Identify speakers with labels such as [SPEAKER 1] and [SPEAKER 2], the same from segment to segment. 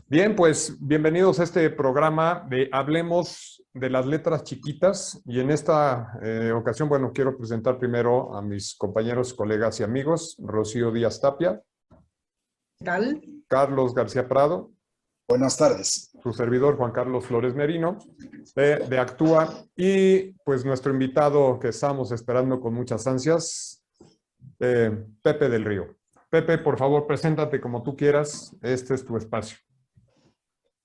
[SPEAKER 1] Bien, pues bienvenidos a este programa de Hablemos de las letras chiquitas. Y en esta ocasión, bueno, quiero presentar primero a mis compañeros, colegas y amigos, Rocío Díaz Tapia,
[SPEAKER 2] ¿Qué tal?
[SPEAKER 1] Carlos García Prado,
[SPEAKER 3] Buenas tardes.
[SPEAKER 1] su servidor Juan Carlos Flores Merino, de Actúa, y pues nuestro invitado que estamos esperando con muchas ansias, Pepe del Río. Pepe, por favor, preséntate como tú quieras. Este es tu espacio.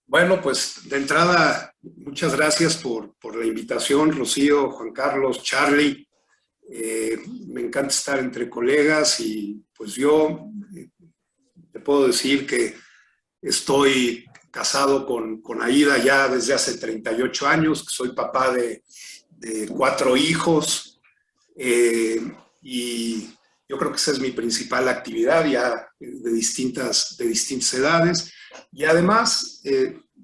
[SPEAKER 4] Bueno, pues de entrada, muchas gracias por la invitación, Rocío, Juan Carlos, Charlie. Me encanta estar entre colegas y pues yo te puedo decir que estoy casado con Aida ya desde hace 38 años, que soy papá de 4 hijos y yo creo que esa es mi principal actividad ya de distintas edades. Y además,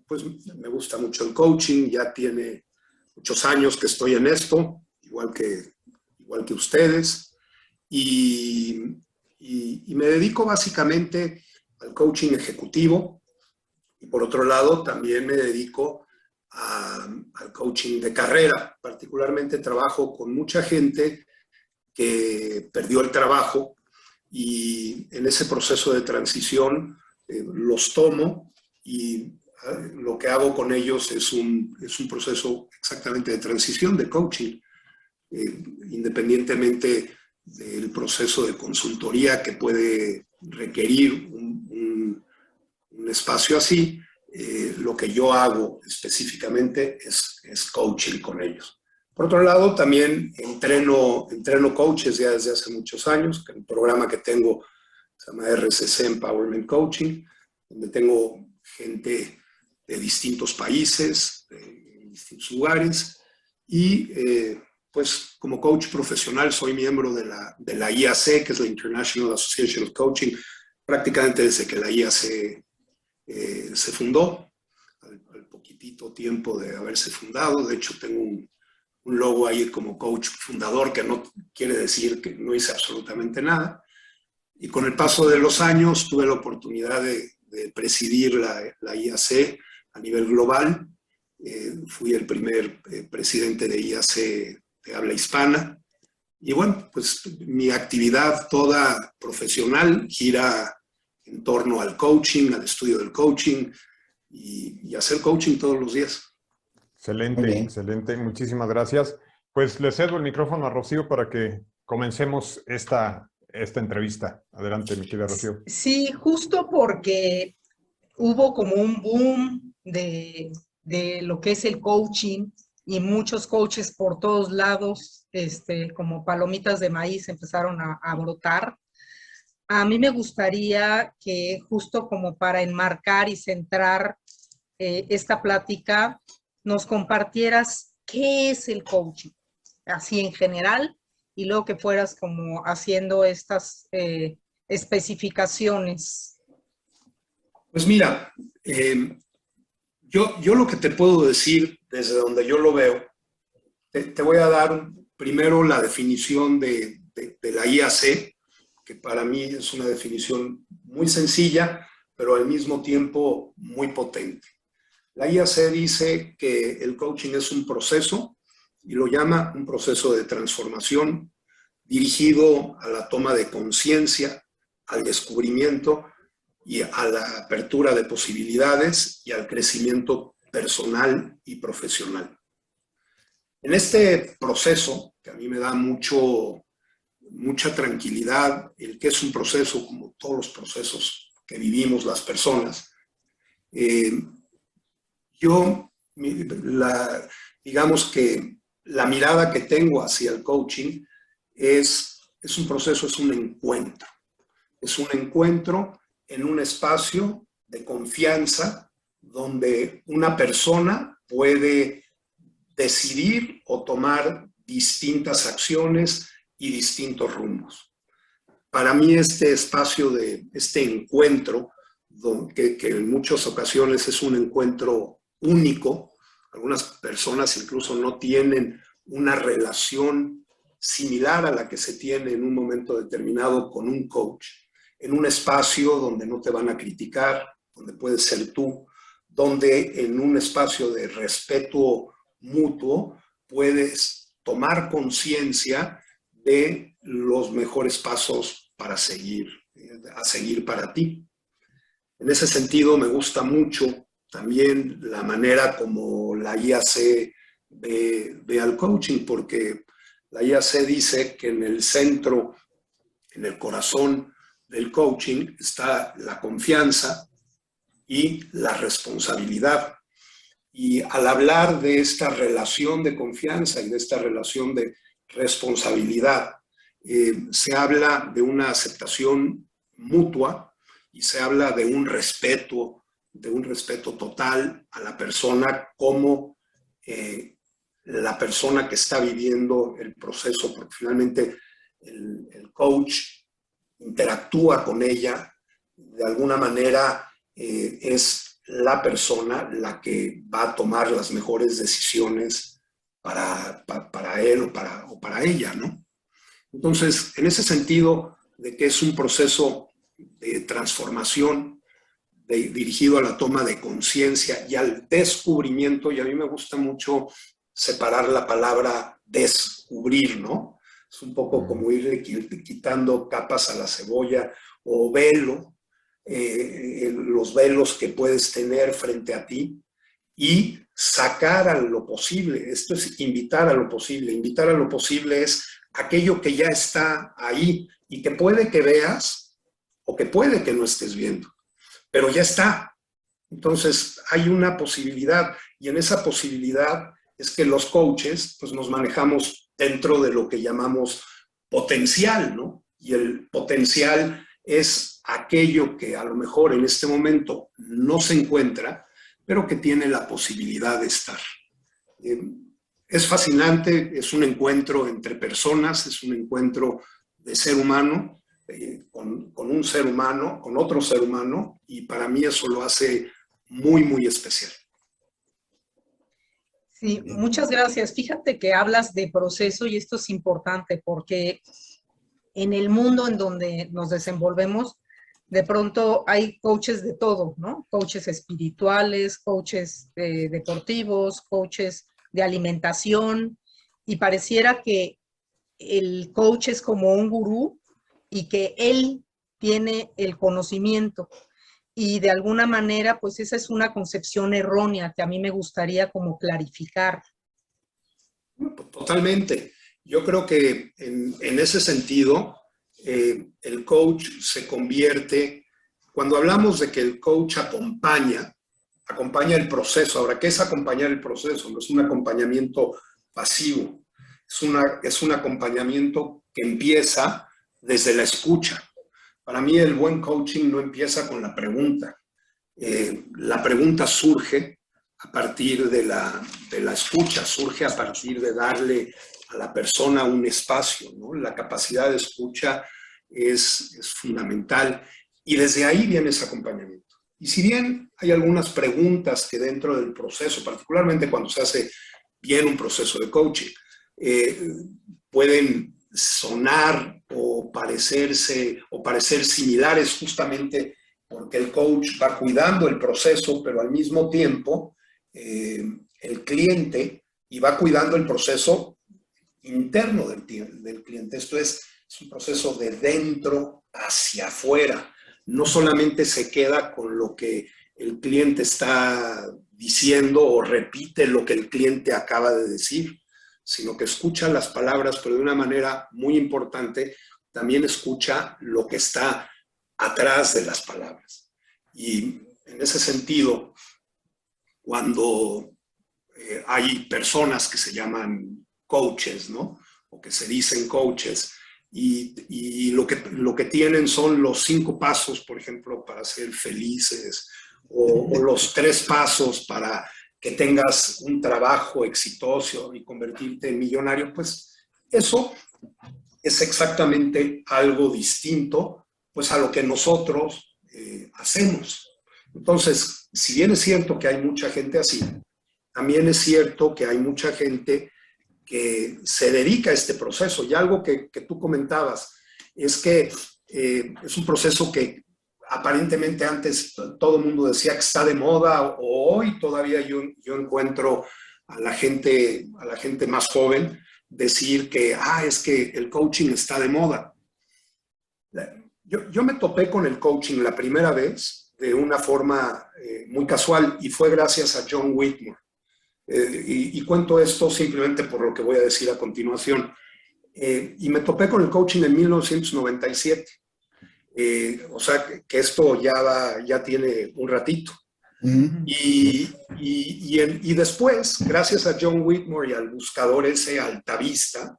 [SPEAKER 4] pues me gusta mucho el coaching, ya tiene muchos años que estoy en esto, igual que ustedes, y me dedico básicamente al coaching ejecutivo, y por otro lado también me dedico al coaching de carrera. Particularmente trabajo con mucha gente que perdió el trabajo y en ese proceso de transición los tomo y lo que hago con ellos es un proceso exactamente de transición, de coaching, independientemente del proceso de consultoría que puede requerir un espacio así. Lo que yo hago específicamente es coaching con ellos. Por otro lado, también entreno coaches ya desde hace muchos años, que el programa que tengo se llama RCC Empowerment Coaching, donde tengo gente de distintos países, de distintos lugares, y pues como coach profesional soy miembro de la IAC, que es la International Association of Coaching, prácticamente desde que la IAC se fundó, al poquitito tiempo de haberse fundado. De hecho, tengo un logo ahí como coach fundador, que no quiere decir que no hice absolutamente nada. Y con el paso de los años tuve la oportunidad de presidir la IAC a nivel global. Fui el primer presidente de IAC de habla hispana. Y bueno, pues mi actividad toda profesional gira en torno al coaching, al estudio del coaching y hacer coaching todos los días.
[SPEAKER 1] Excelente, excelente. Muchísimas gracias. Pues le cedo el micrófono a Rocío para que comencemos esta entrevista. Adelante, mi querida Rocío.
[SPEAKER 2] Sí, justo porque hubo como un boom de lo que es el coaching y muchos coaches por todos lados, como palomitas de maíz empezaron a brotar. A mí me gustaría que justo como para enmarcar y centrar esta plática, nos compartieras qué es el coaching, así en general, y luego que fueras como haciendo estas especificaciones.
[SPEAKER 4] Pues mira, yo lo que te puedo decir desde donde yo lo veo, te voy a dar primero la definición de la IAC, que para mí es una definición muy sencilla, pero al mismo tiempo muy potente. La IAC dice que el coaching es un proceso, y lo llama un proceso de transformación dirigido a la toma de conciencia, al descubrimiento y a la apertura de posibilidades y al crecimiento personal y profesional. En este proceso, que a mí me da mucha tranquilidad, el que es un proceso como todos los procesos que vivimos las personas, digamos que la mirada que tengo hacia el coaching es un proceso, es un encuentro. Es un encuentro en un espacio de confianza donde una persona puede decidir o tomar distintas acciones y distintos rumbos. Para mí este espacio este encuentro, que en muchas ocasiones es un encuentro único, algunas personas incluso no tienen una relación similar a la que se tiene en un momento determinado con un coach, en un espacio donde no te van a criticar, donde puedes ser tú, donde en un espacio de respeto mutuo puedes tomar conciencia de los mejores pasos para seguir, a seguir para ti. En ese sentido, me gusta mucho también la manera como la IAC ve al coaching, porque la IAC dice que en el centro, en el corazón del coaching, está la confianza y la responsabilidad. Y al hablar de esta relación de confianza y de esta relación de responsabilidad, se habla de una aceptación mutua y se habla de un respeto total a la persona como la persona que está viviendo el proceso, porque finalmente el coach interactúa con ella, de alguna manera es la persona la que va a tomar las mejores decisiones para él o para ella, ¿no? Entonces, en ese sentido de que es un proceso de transformación dirigido a la toma de conciencia y al descubrimiento, y a mí me gusta mucho separar la palabra descubrir, ¿no? Es un poco como ir quitando capas a la cebolla o velo, los velos que puedes tener frente a ti y sacar a lo posible. Esto es invitar a lo posible. Invitar a lo posible es aquello que ya está ahí y que puede que veas o que puede que no estés viendo, pero ya está. Entonces hay una posibilidad y en esa posibilidad es que los coaches pues nos manejamos dentro de lo que llamamos potencial, ¿no? Y el potencial es aquello que a lo mejor en este momento no se encuentra, pero que tiene la posibilidad de estar. Es fascinante, es un encuentro entre personas, es un encuentro de ser humano, con un ser humano, con otro ser humano, y para mí eso lo hace muy, muy especial.
[SPEAKER 2] Sí, muchas gracias. Fíjate que hablas de proceso y esto es importante porque en el mundo en donde nos desenvolvemos, de pronto hay coaches de todo, ¿no? Coaches espirituales, coaches deportivos, coaches de alimentación, y pareciera que el coach es como un gurú y que él tiene el conocimiento. Y de alguna manera, pues esa es una concepción errónea que a mí me gustaría como clarificar.
[SPEAKER 4] Totalmente. Yo creo que en ese sentido, el coach se convierte, cuando hablamos de que el coach acompaña el proceso. Ahora, ¿qué es acompañar el proceso? No es un acompañamiento pasivo, es un acompañamiento que empieza desde la escucha. Para mí el buen coaching no empieza con la pregunta. La pregunta surge a partir de la escucha, surge a partir de darle a la persona un espacio, ¿no? La capacidad de escucha es fundamental y desde ahí viene ese acompañamiento. Y si bien hay algunas preguntas que dentro del proceso, particularmente cuando se hace bien un proceso de coaching, pueden sonar o parecerse o parecer similares justamente porque el coach va cuidando el proceso, pero al mismo tiempo el cliente y va cuidando el proceso interno del cliente. Esto es un proceso de dentro hacia afuera. No solamente se queda con lo que el cliente está diciendo o repite lo que el cliente acaba de decir, sino que escucha las palabras, pero de una manera muy importante, también escucha lo que está atrás de las palabras. Y en ese sentido, cuando hay personas que se llaman coaches, ¿no? O que se dicen coaches, y lo que tienen son los 5 pasos, por ejemplo, para ser felices, o los 3 pasos para que tengas un trabajo exitoso y convertirte en millonario, pues eso es exactamente algo distinto pues a lo que nosotros hacemos. Entonces, si bien es cierto que hay mucha gente así, también es cierto que hay mucha gente que se dedica a este proceso. Y algo que tú comentabas es que es un proceso que aparentemente antes todo el mundo decía que está de moda, o hoy todavía yo encuentro a la gente más joven decir que, es que el coaching está de moda. Yo me topé con el coaching la primera vez de una forma muy casual y fue gracias a John Whitmore. Y cuento esto simplemente por lo que voy a decir a continuación. Y me topé con el coaching en 1997. O sea, que esto ya tiene un ratito. Y después, gracias a John Whitmore y al buscador ese Altavista,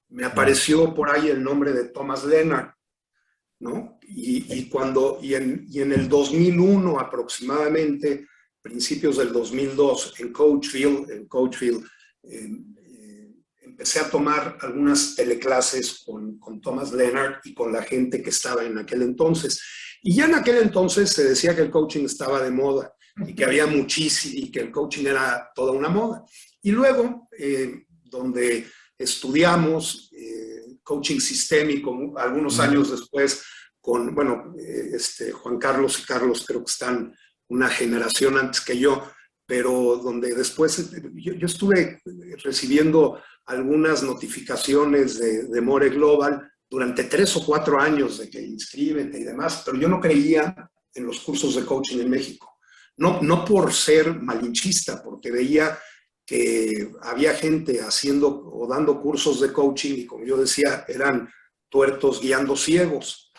[SPEAKER 4] me apareció por ahí el nombre de Thomas Leonard, ¿no? Y en el 2001 aproximadamente, principios del 2002, en Coachville, empecé a tomar algunas teleclases con Thomas Leonard y con la gente que estaba en aquel entonces. Y ya en aquel entonces se decía que el coaching estaba de moda y que había muchísimo y que el coaching era toda una moda. Y luego, donde estudiamos coaching sistémico, algunos años después, con, Juan Carlos y Carlos creo que están una generación antes que yo, pero donde después yo estuve recibiendo algunas notificaciones de More Global durante 3 o 4 años de que inscríbete y demás, pero yo no creía en los cursos de coaching en México. No por ser malinchista, porque veía que había gente haciendo o dando cursos de coaching y, como yo decía, eran tuertos guiando ciegos.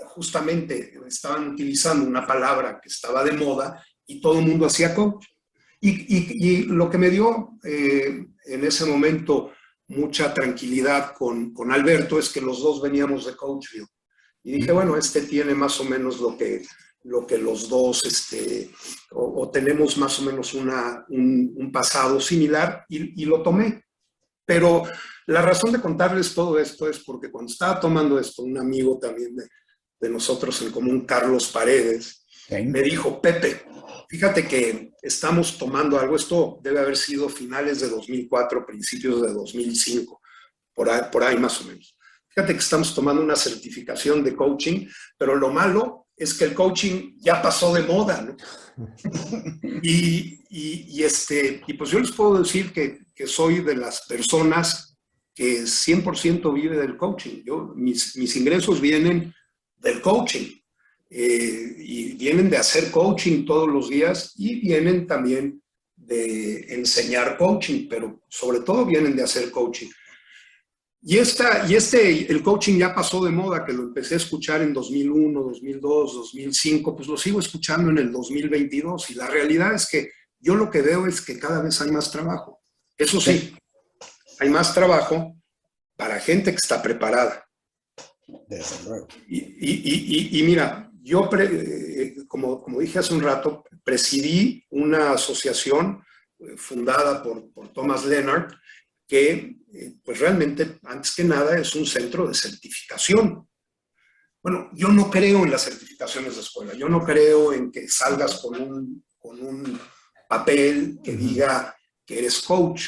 [SPEAKER 4] Justamente estaban utilizando una palabra que estaba de moda y todo el mundo hacía coach. Y lo que me dio en ese momento mucha tranquilidad con Alberto es que los dos veníamos de Coachville. Y dije, bueno, tiene más o menos lo que los dos, o tenemos más o menos un pasado similar y lo tomé. Pero la razón de contarles todo esto es porque cuando estaba tomando esto, un amigo también de nosotros en común, Carlos Paredes, me dijo, Pepe, fíjate que estamos tomando algo, esto debe haber sido finales de 2004, principios de 2005, por ahí más o menos. Fíjate que estamos tomando una certificación de coaching, pero lo malo es que el coaching ya pasó de moda, ¿no? Y pues yo les puedo decir que soy de las personas que 100% vive del coaching. Mis ingresos vienen del coaching. Y vienen de hacer coaching todos los días y vienen también de enseñar coaching, pero sobre todo vienen de hacer coaching. El coaching ya pasó de moda, que lo empecé a escuchar en 2001, 2002, 2005, pues lo sigo escuchando en el 2022 y la realidad es que yo lo que veo es que cada vez hay más trabajo. Eso sí, hay más trabajo para gente que está preparada.
[SPEAKER 3] Desde luego.
[SPEAKER 4] Y mira, yo, como dije hace un rato, presidí una asociación fundada por Thomas Leonard que, pues realmente, antes que nada, es un centro de certificación. Bueno, yo no creo en las certificaciones de escuela. Yo no creo en que salgas con un papel que diga que eres coach.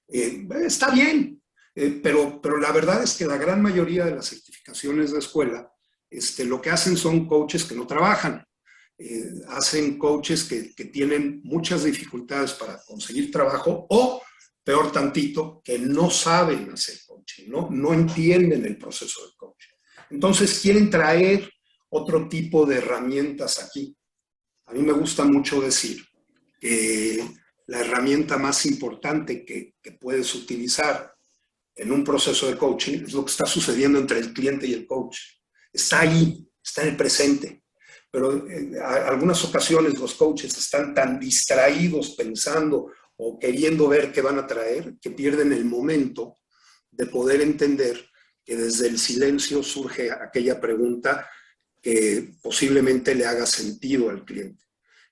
[SPEAKER 4] Está bien, pero la verdad es que la gran mayoría de las certificaciones de escuela lo que hacen son coaches que no trabajan. Hacen coaches que tienen muchas dificultades para conseguir trabajo o, peor tantito, que no saben hacer coaching, no entienden el proceso del coaching. Entonces quieren traer otro tipo de herramientas aquí. A mí me gusta mucho decir que la herramienta más importante que puedes utilizar en un proceso de coaching es lo que está sucediendo entre el cliente y el coach. Está ahí, está en el presente. Pero en algunas ocasiones los coaches están tan distraídos pensando o queriendo ver qué van a traer que pierden el momento de poder entender que desde el silencio surge aquella pregunta que posiblemente le haga sentido al cliente.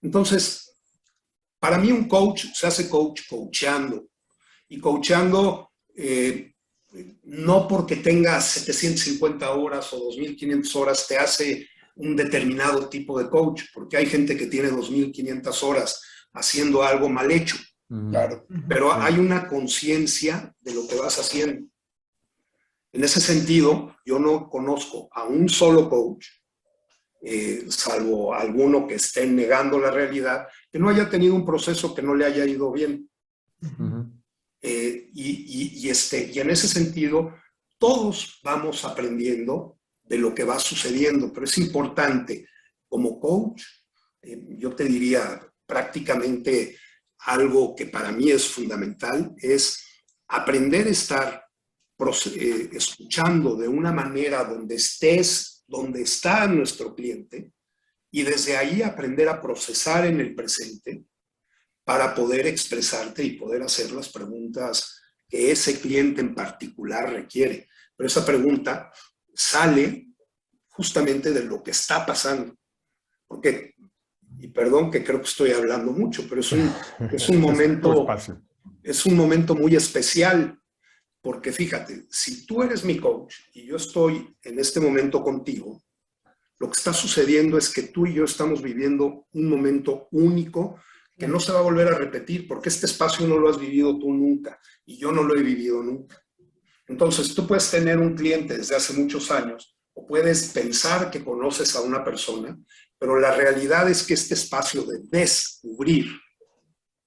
[SPEAKER 4] Entonces, para mí un coach se hace coach coachando. Y coachando no porque tengas 750 horas o 2.500 horas te hace un determinado tipo de coach, porque hay gente que tiene 2.500 horas haciendo algo mal hecho.
[SPEAKER 3] Claro.
[SPEAKER 4] Pero hay una conciencia de lo que vas haciendo. En ese sentido, yo no conozco a un solo coach salvo alguno que esté negando la realidad, que no haya tenido un proceso que no le haya ido bien.
[SPEAKER 1] Ujú.
[SPEAKER 4] Y en ese sentido, todos vamos aprendiendo de lo que va sucediendo, pero es importante como coach, yo te diría prácticamente algo que para mí es fundamental, es aprender a estar escuchando de una manera donde está nuestro cliente y desde ahí aprender a procesar en el presente para poder expresarte y poder hacer las preguntas que ese cliente en particular requiere. Pero esa pregunta sale justamente de lo que está pasando. Porque, y perdón que creo que estoy hablando mucho, pero es un momento muy especial. Porque fíjate, si tú eres mi coach y yo estoy en este momento contigo, lo que está sucediendo es que tú y yo estamos viviendo un momento único que no se va a volver a repetir porque este espacio no lo has vivido tú nunca y yo no lo he vivido nunca. Entonces, tú puedes tener un cliente desde hace muchos años o puedes pensar que conoces a una persona, pero la realidad es que este espacio de descubrir,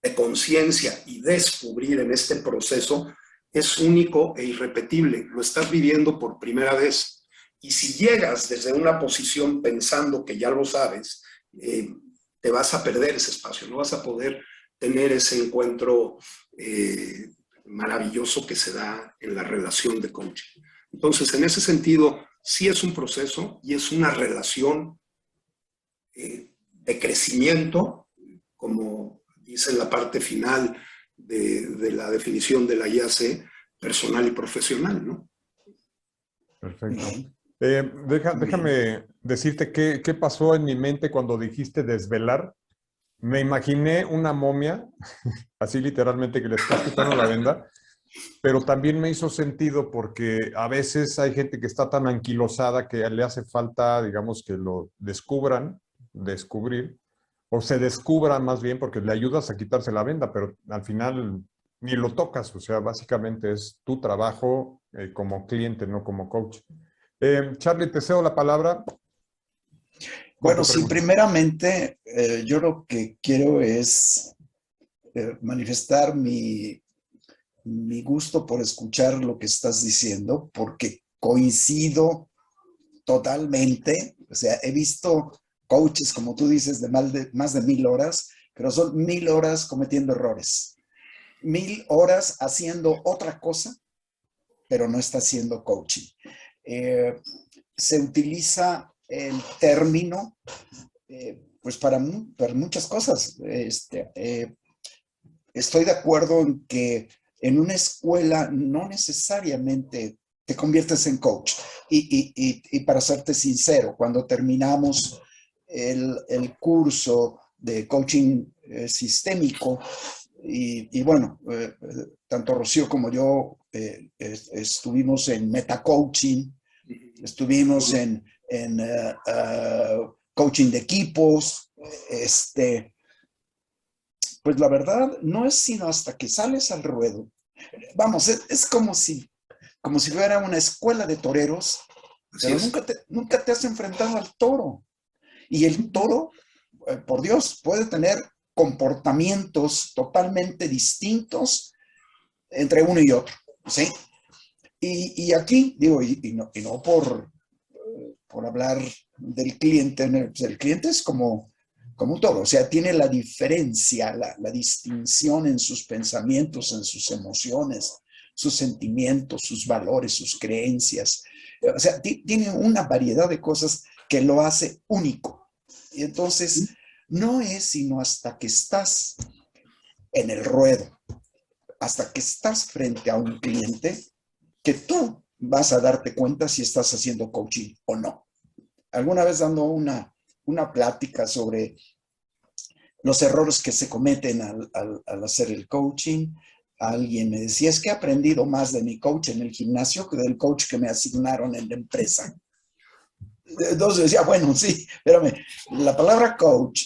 [SPEAKER 4] de conciencia y descubrir en este proceso es único e irrepetible. Lo estás viviendo por primera vez. Y si llegas desde una posición pensando que ya lo sabes, te vas a perder ese espacio, no vas a poder tener ese encuentro maravilloso que se da en la relación de coaching. Entonces, en ese sentido, sí es un proceso y es una relación de crecimiento, como dice en la parte final de la definición de la IAC, personal y profesional, ¿no?
[SPEAKER 1] Perfecto. Déjame decirte qué pasó en mi mente cuando dijiste desvelar. Me imaginé una momia, así literalmente, que le está quitando la venda, pero también me hizo sentido porque a veces hay gente que está tan anquilosada que le hace falta, digamos, que lo descubrir, o se descubra más bien porque le ayudas a quitarse la venda, pero al final ni lo tocas, o sea, básicamente es tu trabajo como cliente, no como coach. Charlie, te cedo la palabra.
[SPEAKER 3] Bueno, sí, primeramente yo lo que quiero es manifestar mi gusto por escuchar lo que estás diciendo, porque coincido totalmente. O sea, he visto coaches, como tú dices, de más de 1000 horas, pero son 1000 horas cometiendo errores. 1000 horas haciendo otra cosa, pero no está haciendo coaching. Se utiliza el término pues para muchas cosas. Estoy de acuerdo en que en una escuela no necesariamente te conviertes en coach. Y para serte sincero, cuando terminamos el curso de coaching sistémico, y bueno, tanto Rocío como yo estuvimos en metacoaching, estuvimos en coaching de equipos, pues la verdad no es sino hasta que sales al ruedo. Vamos, es como si fuera una escuela de toreros, pero nunca te has enfrentado al toro. Y el toro, por Dios, puede tener comportamientos totalmente distintos entre uno y otro, ¿sí? Y aquí, digo, y no por hablar del cliente, el cliente es como un toro, o sea, tiene la diferencia, la distinción en sus pensamientos, en sus emociones, sus sentimientos, sus valores, sus creencias. O sea, tiene una variedad de cosas que lo hace único. Y entonces, no es sino hasta que estás en el ruedo, hasta que estás frente a un cliente, que tú vas a darte cuenta si estás haciendo coaching o no. Alguna vez dando una plática sobre los errores que se cometen al hacer el coaching, alguien me decía, es que he aprendido más de mi coach en el gimnasio que del coach que me asignaron en la empresa. Entonces decía, bueno, sí, espérame, la palabra coach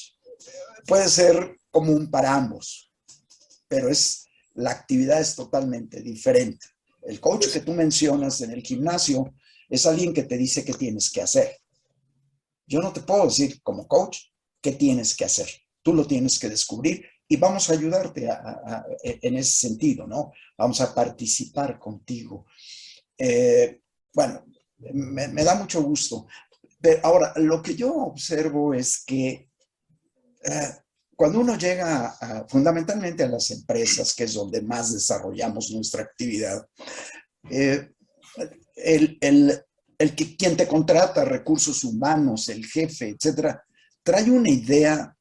[SPEAKER 3] puede ser común para ambos, pero la actividad es totalmente diferente. El coach que tú mencionas en el gimnasio es alguien que te dice qué tienes que hacer. Yo no te puedo decir como coach qué tienes que hacer. Tú lo tienes que descubrir y vamos a ayudarte en ese sentido, ¿no? Vamos a participar contigo. Bueno, me da mucho gusto. Pero ahora, lo que yo observo es que cuando uno llega fundamentalmente a las empresas, que es donde más desarrollamos nuestra actividad, quien te contrata, recursos humanos, el jefe, etcétera, trae una idea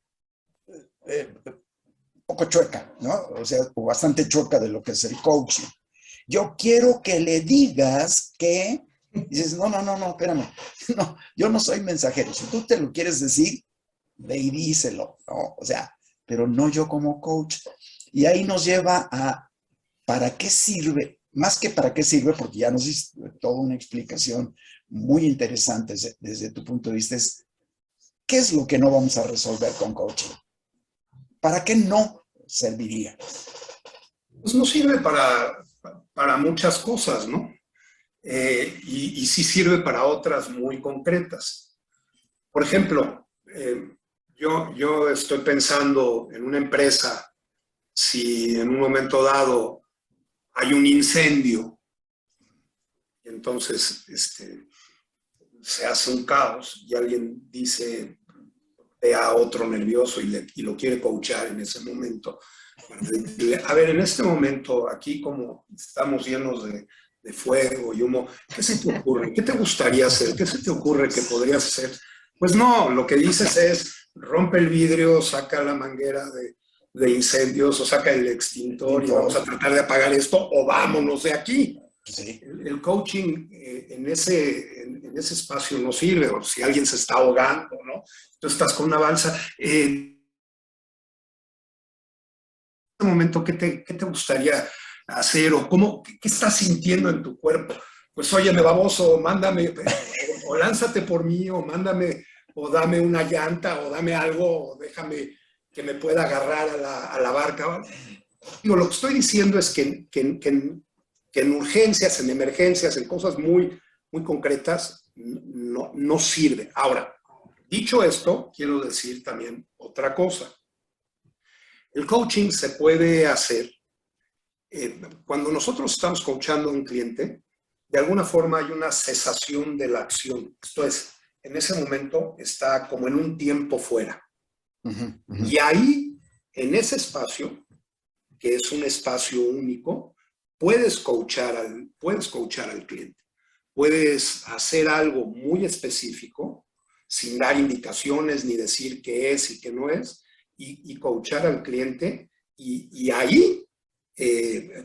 [SPEAKER 3] poco chueca, ¿no? O sea, bastante chueca de lo que es el coaching. Yo quiero que le digas que... Y dices, no, espérame. No, yo no soy mensajero. Si tú te lo quieres decir, ve y díselo, ¿no? O sea, pero no yo como coach. Y ahí nos lleva a ¿para qué sirve? Más que para qué sirve, porque ya nos diste toda una explicación muy interesante desde tu punto de vista, es ¿qué es lo que no vamos a resolver con coaching? ¿Para qué no serviría?
[SPEAKER 4] Pues no sirve para muchas cosas, ¿no? Y sí sirve para otras muy concretas. Por ejemplo, yo estoy pensando en una empresa, si en un momento dado hay un incendio, entonces se hace un caos y alguien dice, ve a otro nervioso y lo quiere coachar en ese momento. Para decirle, a ver, en este momento, aquí como estamos llenos de fuego y humo, ¿qué se te ocurre? ¿Qué te gustaría hacer? ¿Qué se te ocurre que podrías hacer? Pues no, lo que dices es, rompe el vidrio, saca la manguera de incendios o saca el extintor y vamos a tratar de apagar esto o vámonos de aquí.
[SPEAKER 3] Sí.
[SPEAKER 4] El coaching en ese espacio no sirve, o si alguien se está ahogando, ¿no? Tú estás con una balsa. En este momento, ¿qué te gustaría hacer? ¿O qué estás sintiendo en tu cuerpo? Pues óyeme, baboso, mándame, o lánzate por mí, o mándame, o dame una llanta, o dame algo, o déjame que me pueda agarrar a la barca. Digo, lo que estoy diciendo es que en urgencias, en emergencias, en cosas muy, muy concretas, no sirve. Ahora, dicho esto, quiero decir también otra cosa. El coaching se puede hacer cuando nosotros estamos coachando a un cliente, de alguna forma hay una cesación de la acción. Esto es, en ese momento está como en un tiempo fuera. Y ahí, en ese espacio, que es un espacio único, puedes coachar al cliente. Puedes hacer algo muy específico, sin dar indicaciones ni decir qué es y qué no es, y coachar al cliente, y ahí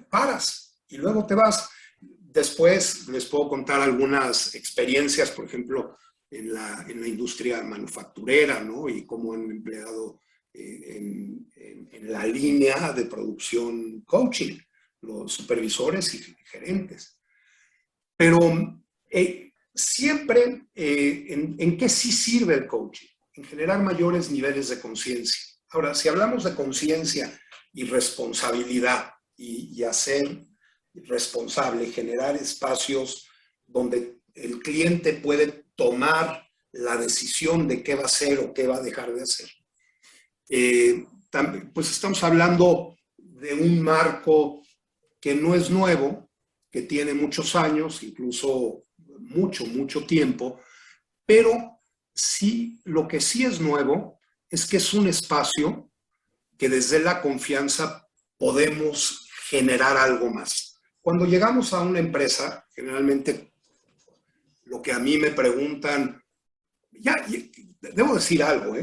[SPEAKER 4] paras y luego te vas. Después les puedo contar algunas experiencias, por ejemplo, en la industria manufacturera, ¿no? Y cómo han empleado en la línea de producción coaching, los supervisores y gerentes. Pero siempre, ¿en qué sí sirve el coaching? En generar mayores niveles de conciencia. Ahora, si hablamos de conciencia y responsabilidad y hacer responsable, generar espacios donde el cliente puede tomar la decisión de qué va a hacer o qué va a dejar de hacer. Pues estamos hablando de un marco que no es nuevo, que tiene muchos años, incluso mucho tiempo, pero sí, lo que sí es nuevo es que es un espacio que desde la confianza podemos generar algo más. Cuando llegamos a una empresa, generalmente lo que a mí me preguntan, debo decir algo,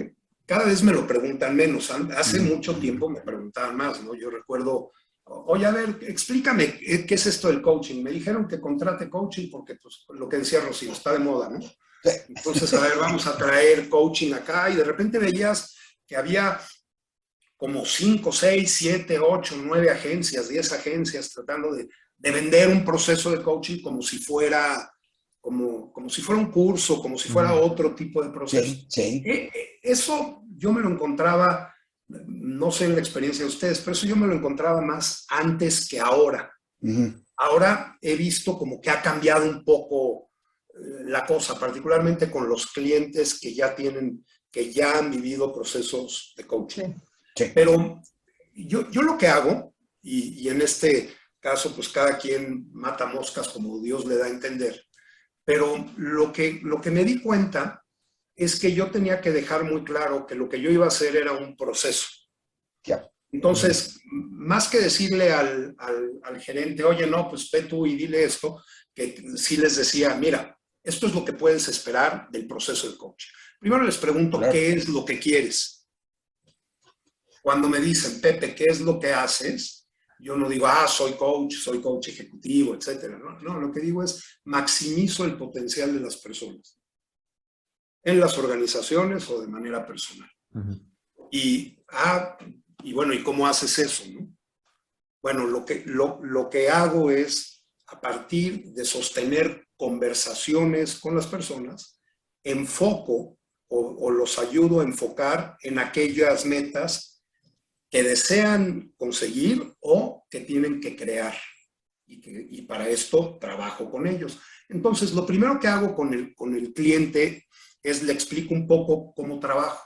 [SPEAKER 4] cada vez me lo preguntan menos. Hace mucho tiempo me preguntaban más, ¿no? Yo recuerdo, oye, a ver, explícame qué es esto del coaching. Me dijeron que contrate coaching porque, pues, lo que decía Rocío, está de moda, ¿no? Entonces, a ver, vamos a traer coaching acá, y de repente veías que había como 5, 6, 7, 8, 9 agencias, 10 agencias tratando de vender un proceso de coaching como si fuera un curso, como si fuera otro tipo de proceso.
[SPEAKER 3] Sí, sí.
[SPEAKER 4] Eso yo me lo encontraba, no sé en la experiencia de ustedes, pero eso yo me lo encontraba más antes que ahora. Ahora he visto como que ha cambiado un poco la cosa, particularmente con los clientes que ya han vivido procesos de coaching.
[SPEAKER 3] Sí.
[SPEAKER 4] Pero yo lo que hago, y en este caso, pues cada quien mata moscas como Dios le da a entender, pero lo que me di cuenta es que yo tenía que dejar muy claro que lo que yo iba a hacer era un proceso.
[SPEAKER 3] Ya.
[SPEAKER 4] Entonces, más que decirle al gerente, oye, no, pues ve tú y dile esto, que sí les decía, mira, esto es lo que puedes esperar del proceso de coaching. Primero les pregunto,
[SPEAKER 3] Claro.
[SPEAKER 4] ¿qué es lo que quieres? Cuando me dicen, Pepe, ¿qué es lo que haces? Yo no digo, soy coach ejecutivo, etcétera. No, lo que digo es, maximizo el potencial de las personas en las organizaciones o de manera personal. Y bueno, ¿y cómo haces eso, no? Bueno, lo que hago es, a partir de sostener conversaciones con las personas, enfoco o los ayudo a enfocar en aquellas metas que desean conseguir o que tienen que crear. Y para esto trabajo con ellos. Entonces, lo primero que hago con el cliente es le explico un poco cómo trabajo.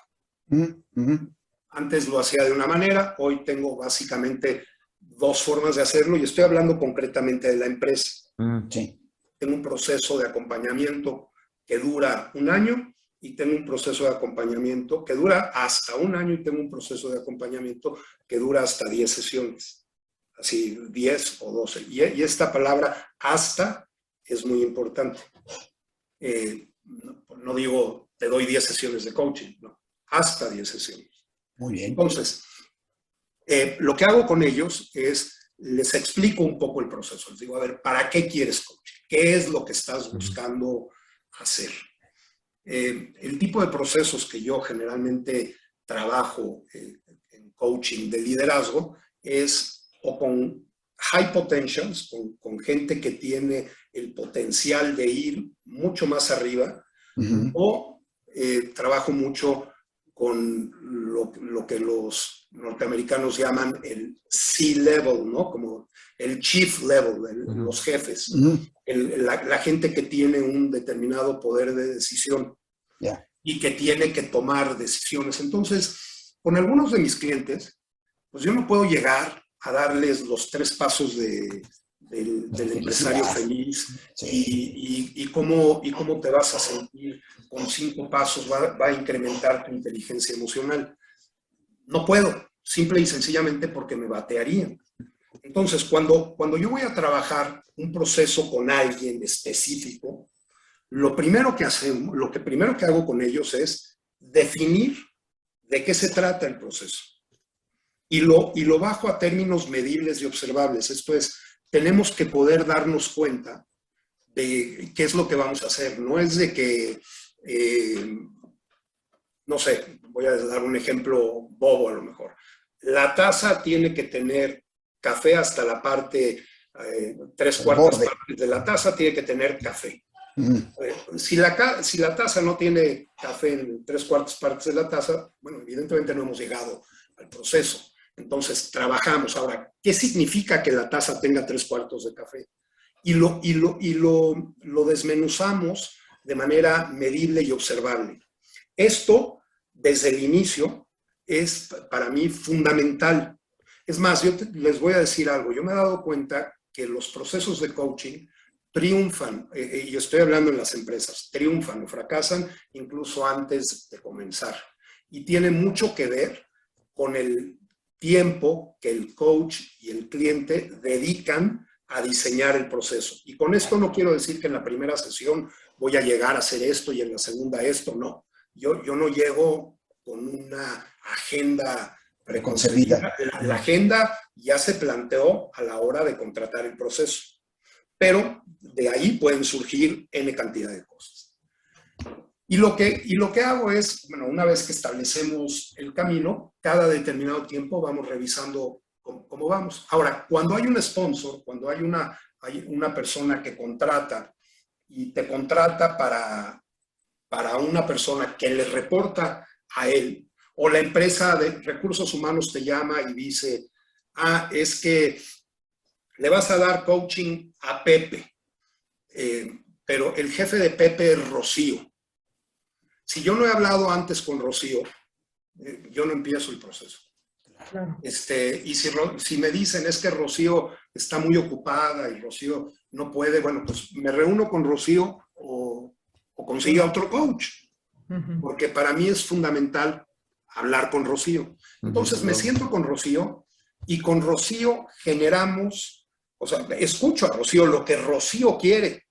[SPEAKER 4] Antes lo hacía de una manera, hoy tengo básicamente 2 formas de hacerlo y estoy hablando concretamente de la empresa.
[SPEAKER 3] Sí.
[SPEAKER 4] Tengo un proceso de acompañamiento que dura 1 año y tengo un proceso de acompañamiento que dura hasta 1 año y tengo un proceso de acompañamiento que dura hasta 10 sesiones. Así, 10 o 12. Y esta palabra hasta es muy importante. No digo te doy 10 sesiones de coaching, no, hasta 10 sesiones.
[SPEAKER 3] Muy bien.
[SPEAKER 4] Entonces, lo que hago con ellos es, les explico un poco el proceso. Les digo, a ver, ¿para qué quieres coaching? ¿Qué es lo que estás buscando hacer? El tipo de procesos que yo generalmente trabajo en coaching de liderazgo es o con high potentials, con gente que tiene el potencial de ir mucho más arriba, o trabajo mucho con lo que los norteamericanos llaman el C-level, ¿no? Como el chief level, los jefes, la gente que tiene un determinado poder de decisión y que tiene que tomar decisiones. Entonces, con algunos de mis clientes, pues yo no puedo llegar a darles los 3 pasos del empresario feliz y cómo te vas a sentir con 5 pasos va a incrementar tu inteligencia emocional. No puedo, simple y sencillamente porque me batearían. Entonces, cuando yo voy a trabajar un proceso con alguien específico, lo primero que hago con ellos es definir de qué se trata el proceso. Y lo bajo a términos medibles y observables. Esto es, tenemos que poder darnos cuenta de qué es lo que vamos a hacer. No es de que, no sé, voy a dar un ejemplo bobo a lo mejor. La taza tiene que tener café hasta la parte, 3/4 partes de la taza tiene que tener café. Si la taza no tiene café en 3/4 partes de la taza, bueno, evidentemente no hemos llegado al proceso. Entonces, trabajamos. Ahora, ¿qué significa que la taza tenga 3/4 de café? Y lo desmenuzamos de manera medible y observable. Esto, desde el inicio, es para mí fundamental. Es más, yo les voy a decir algo. Yo me he dado cuenta que los procesos de coaching triunfan, y estoy hablando en las empresas, triunfan o fracasan incluso antes de comenzar. Y tiene mucho que ver con el tiempo que el coach y el cliente dedican a diseñar el proceso. Y con esto no quiero decir que en la primera sesión voy a llegar a hacer esto y en la segunda esto, no. Yo no llego con una agenda preconcebida. La agenda ya se planteó a la hora de contratar el proceso. Pero de ahí pueden surgir N cantidad de cosas. Y lo que hago es, bueno, una vez que establecemos el camino, cada determinado tiempo vamos revisando cómo vamos. Ahora, cuando hay un sponsor, cuando hay una persona que contrata y te contrata para una persona que le reporta a él, o la empresa de recursos humanos te llama y dice, es que le vas a dar coaching a Pepe. pero el jefe de Pepe es Rocío. Si yo no he hablado antes con Rocío, yo no empiezo el proceso.
[SPEAKER 2] Claro.
[SPEAKER 4] Y si me dicen es que Rocío está muy ocupada y Rocío no puede, bueno, pues me reúno con Rocío o consigue a otro coach, porque para mí es fundamental hablar con Rocío. Entonces me siento con Rocío y con Rocío generamos, o sea, escucho a Rocío lo que Rocío quiere.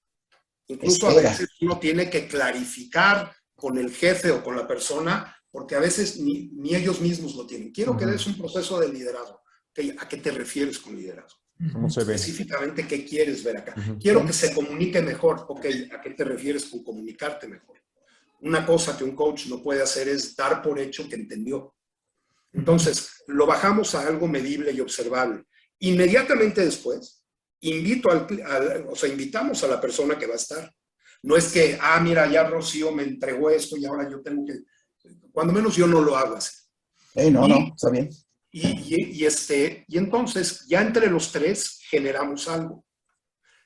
[SPEAKER 4] Incluso a veces uno tiene que clarificar con el jefe o con la persona, porque a veces ni ellos mismos lo tienen. Quiero que des un proceso de liderazgo. Okay, ¿a qué te refieres con liderazgo?
[SPEAKER 1] ¿Cómo se ve?
[SPEAKER 4] Específicamente, ¿qué quieres ver acá? Quiero que se comunique mejor. Ok, ¿a qué te refieres con comunicarte mejor? Una cosa que un coach no puede hacer es dar por hecho que entendió. Entonces, lo bajamos a algo medible y observable. Inmediatamente después, invitamos a la persona que va a estar. No es que, mira, ya Rocío me entregó esto y ahora yo tengo que... Cuando menos yo no lo hago así.
[SPEAKER 3] No, está bien.
[SPEAKER 4] Y entonces, ya entre los tres, generamos algo.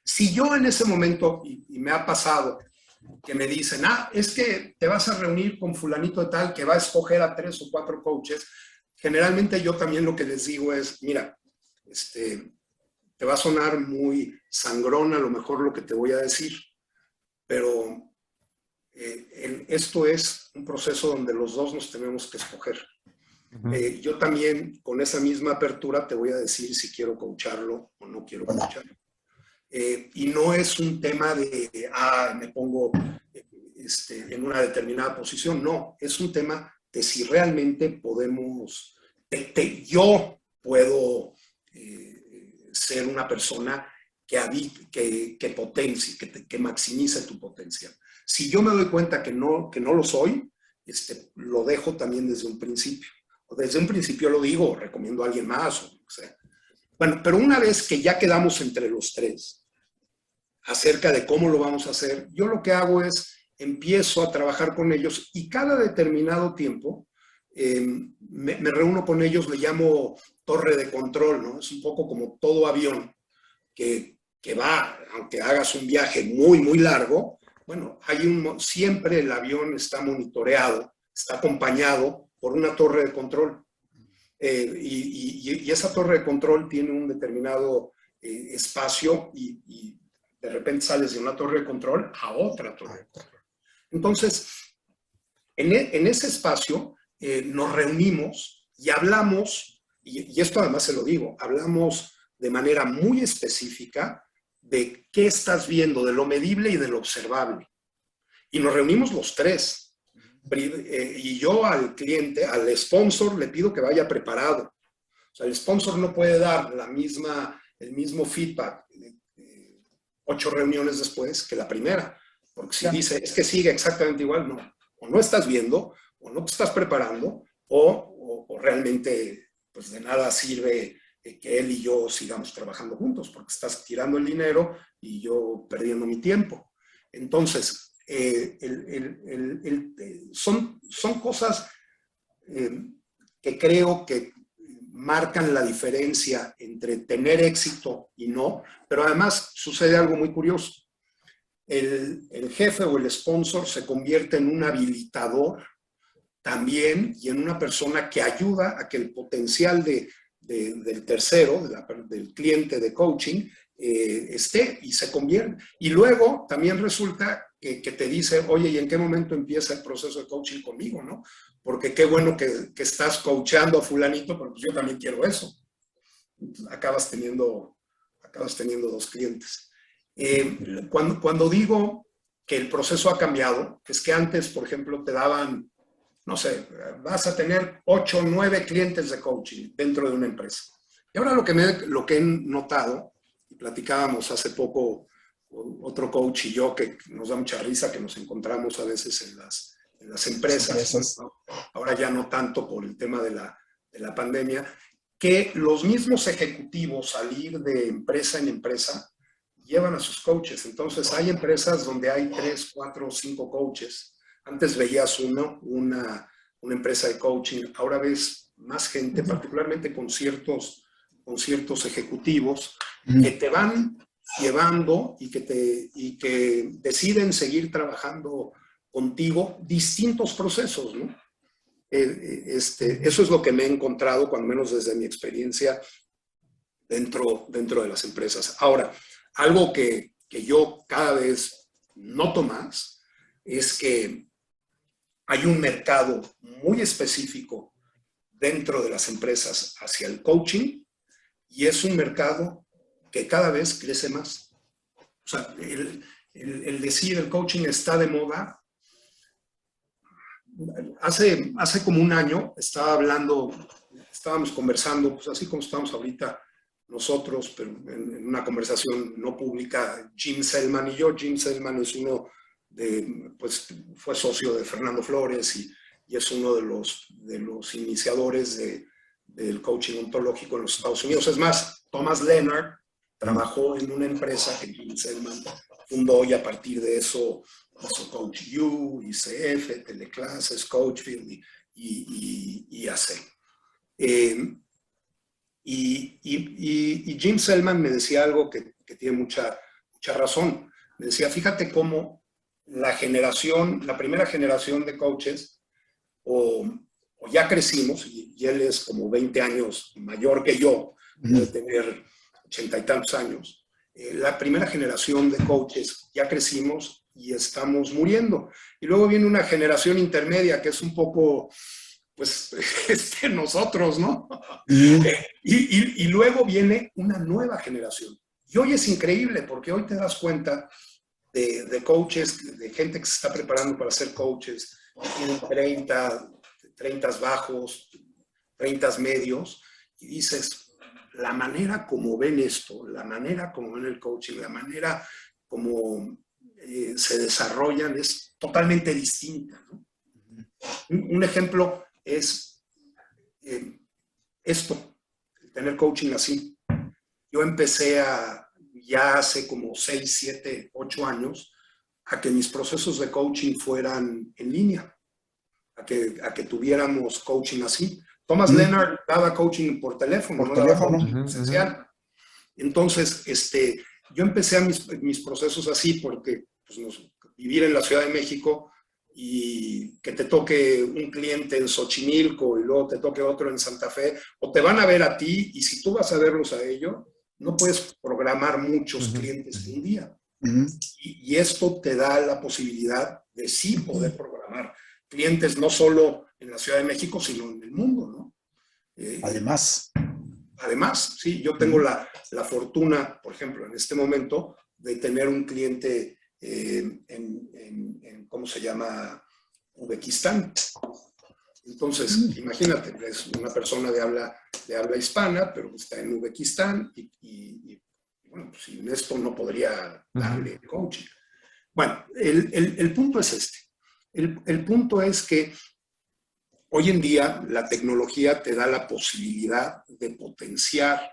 [SPEAKER 4] Si yo en ese momento, y me ha pasado, que me dicen, es que te vas a reunir con fulanito de tal que va a escoger a 3 o 4 coaches, generalmente yo también lo que les digo es, mira, te va a sonar muy sangrón a lo mejor lo que te voy a decir, pero esto es un proceso donde los dos nos tenemos que escoger. Yo también, con esa misma apertura, te voy a decir si quiero coacharlo o no quiero coacharlo. Y no es un tema de, me pongo en una determinada posición. No, es un tema de si realmente podemos, yo puedo ser una persona que potencie, que maximice tu potencial. Si yo me doy cuenta que no lo soy, lo dejo también desde un principio. O desde un principio lo digo, recomiendo a alguien más, o sea. Bueno, pero una vez que ya quedamos entre los tres acerca de cómo lo vamos a hacer, yo lo que hago es empiezo a trabajar con ellos y cada determinado tiempo me reúno con ellos, le llamo torre de control, ¿no? Es un poco como todo avión que va, aunque hagas un viaje muy, muy largo, bueno, siempre el avión está monitoreado, está acompañado por una torre de control. Y esa torre de control tiene un determinado espacio y de repente sales de una torre de control a otra torre de control. Entonces, en ese espacio nos reunimos y hablamos, y esto además se lo digo, hablamos de manera muy específica de qué estás viendo, de lo medible y de lo observable. Y nos reunimos los tres. Y yo al cliente, al sponsor, le pido que vaya preparado. O sea, el sponsor no puede dar el mismo feedback 8 reuniones después que la primera. Porque si dice, es que sigue exactamente igual, no. O no estás viendo, o no te estás preparando, o realmente pues de nada sirve que él y yo sigamos trabajando juntos, porque estás tirando el dinero y yo perdiendo mi tiempo. Entonces, son cosas que creo que marcan la diferencia entre tener éxito y no, pero además sucede algo muy curioso. El jefe o el sponsor se convierte en un habilitador también y en una persona que ayuda a que el potencial del tercero, del cliente de coaching, esté y se convierte. Y luego también resulta que te dice, oye, ¿y en qué momento empieza el proceso de coaching conmigo, no? Porque qué bueno que estás coachando a fulanito, pero pues yo también quiero eso. Acabas teniendo 2 clientes. Cuando digo que el proceso ha cambiado, es que antes, por ejemplo, te daban, no sé, vas a tener 8 o 9 clientes de coaching dentro de una empresa. Y ahora lo que he notado, y platicábamos hace poco otro coach y yo, que nos da mucha risa, que nos encontramos a veces en las empresas, ¿no? Ahora ya no tanto por el tema de la pandemia, que los mismos ejecutivos al ir de empresa en empresa llevan a sus coaches. Entonces hay empresas donde hay 3, 4 o 5 coaches. Antes veías una empresa de coaching, ahora ves más gente, particularmente con ciertos ejecutivos, que te van llevando y que deciden seguir trabajando contigo distintos procesos, ¿no? Eso es lo que me he encontrado, cuando menos desde mi experiencia, dentro de las empresas. Ahora, algo que yo cada vez noto más es que hay un mercado muy específico dentro de las empresas hacia el coaching, y es un mercado que cada vez crece más. O sea, el decir el coaching está de moda. Hace como un año estábamos conversando, pues así como estamos ahorita nosotros, pero en una conversación no pública, Jim Selman y yo. Jim Selman es pues fue socio de Fernando Flores y es uno de los iniciadores del coaching ontológico en los Estados Unidos. Es más, Thomas Leonard trabajó en una empresa que Jim Selman fundó, y a partir de eso hizo Coach U, ICF, Teleclases, Coachfield y AC. Y Jim Selman me decía algo que tiene mucha razón. Me decía, fíjate cómo la primera generación de coaches, o ya crecimos, y él es como 20 años mayor que yo, debe tener 80 y tantos años. La primera generación de coaches ya crecimos y estamos muriendo. Y luego viene una generación intermedia que es un poco, pues, nosotros, ¿no? Y luego viene una nueva generación. Y hoy es increíble, porque hoy te das cuenta de coaches, de gente que se está preparando para ser coaches, que tienen 30 bajos, 30 medios, y dices, la manera como ven esto, la manera como ven el coaching, la manera como se desarrollan es totalmente distinta, ¿no? Un ejemplo es esto, tener coaching así. Yo empecé ya hace como 6, 7, 8 años, a que mis procesos de coaching fueran en línea, a que tuviéramos coaching así. Thomas Leonard daba coaching por teléfono, no daba coaching presencial. Entonces, yo empecé mis procesos así porque pues, vivir en la Ciudad de México y que te toque un cliente en Xochimilco y luego te toque otro en Santa Fe, o te van a ver a ti, y si tú vas a verlos a ellos, no puedes programar muchos clientes en un día. Y esto te da la posibilidad de sí poder programar clientes no solo en la Ciudad de México, sino en el mundo, ¿no?
[SPEAKER 3] Además,
[SPEAKER 4] sí, yo tengo la fortuna, por ejemplo, en este momento, de tener un cliente en ¿cómo se llama? Uzbekistán. Entonces, imagínate, es una persona de habla hispana, pero está en Uzbekistán y bueno, pues sin esto no podría darle coaching. Bueno, el punto es este. El punto es que hoy en día la tecnología te da la posibilidad de potenciar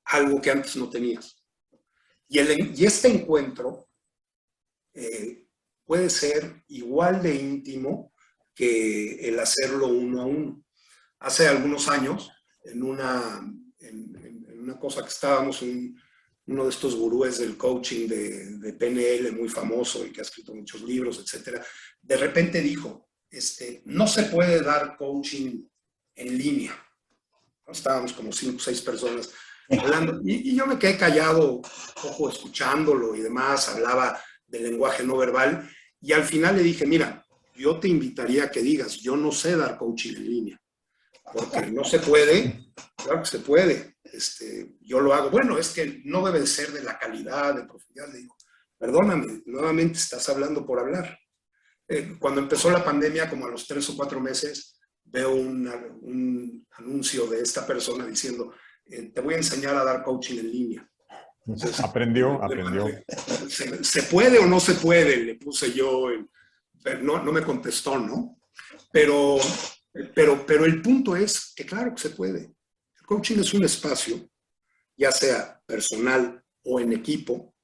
[SPEAKER 4] algo que antes no tenías. Y este encuentro puede ser igual de íntimo que el hacerlo uno a uno. Hace algunos años, en una cosa que estábamos, uno de estos gurúes del coaching de PNL, muy famoso y que ha escrito muchos libros, etcétera, de repente dijo, no se puede dar coaching en línea. Estábamos como 5 o 6 personas hablando, y yo me quedé callado, ojo, escuchándolo y demás, hablaba del lenguaje no verbal, y al final le dije, mira, yo te invitaría a que digas, yo no sé dar coaching en línea, porque no se puede. Claro que se puede, yo lo hago. Bueno, es que no debe ser de la calidad, de profundidad. Le digo, perdóname, nuevamente estás hablando por hablar. Cuando empezó la pandemia, como a los 3 o 4 meses, veo un anuncio de esta persona diciendo, te voy a enseñar a dar coaching en línea. Entonces, aprendió. ¿Se puede o no se puede? Le puse yo, no me contestó, ¿no? Pero el punto es que claro que se puede. El coaching es un espacio, ya sea personal o en equipo,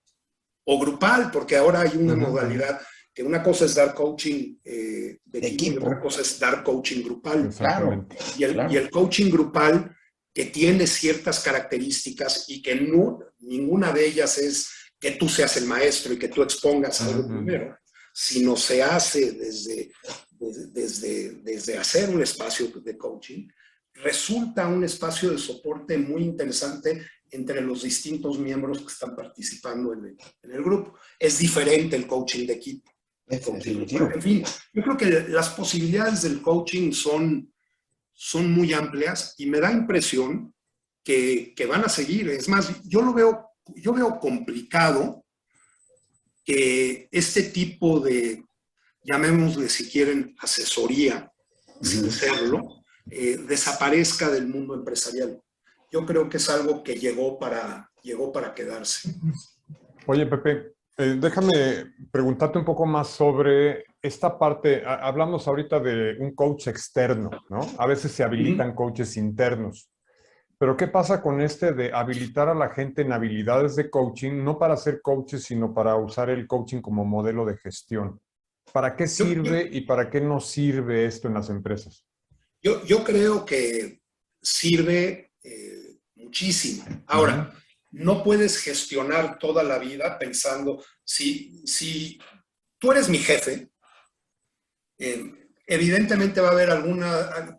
[SPEAKER 4] o grupal, porque ahora hay una modalidad que una cosa es dar coaching de equipo y otra cosa es dar coaching grupal.
[SPEAKER 1] Claro.
[SPEAKER 4] Y el coaching grupal, que tiene ciertas características y que ninguna de ellas es que tú seas el maestro y que tú expongas algo primero, sino se hace desde hacer un espacio de coaching, resulta un espacio de soporte muy interesante entre los distintos miembros que están participando en el grupo. Es diferente el coaching de equipo.
[SPEAKER 3] Definitivo.
[SPEAKER 4] En fin, yo creo que las posibilidades del coaching son muy amplias y me da impresión que van a seguir. Es más, yo veo complicado que este tipo de, llamémosle si quieren, asesoría, sin serlo, desaparezca del mundo empresarial. Yo creo que es algo que llegó para quedarse.
[SPEAKER 1] Oye, Pepe, déjame preguntarte un poco más sobre esta parte. Hablamos ahorita de un coach externo, ¿no? A veces se habilitan coaches internos. Pero ¿qué pasa con de habilitar a la gente en habilidades de coaching, no para ser coaches, sino para usar el coaching como modelo de gestión? ¿Para qué sirve y para qué no sirve esto en las empresas?
[SPEAKER 4] Yo creo que sirve muchísimo. Ahora, no puedes gestionar toda la vida pensando, si tú eres mi jefe, evidentemente va a haber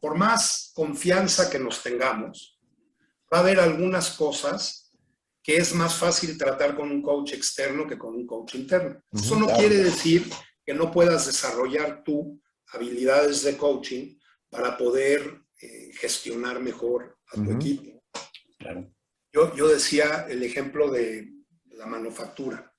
[SPEAKER 4] por más confianza que nos tengamos, va a haber algunas cosas que es más fácil tratar con un coach externo que con un coach interno. Eso no quiere decir que no puedas desarrollar tú habilidades de coaching para poder gestionar mejor a tu equipo.
[SPEAKER 3] Claro.
[SPEAKER 4] Yo decía el ejemplo de la manufactura.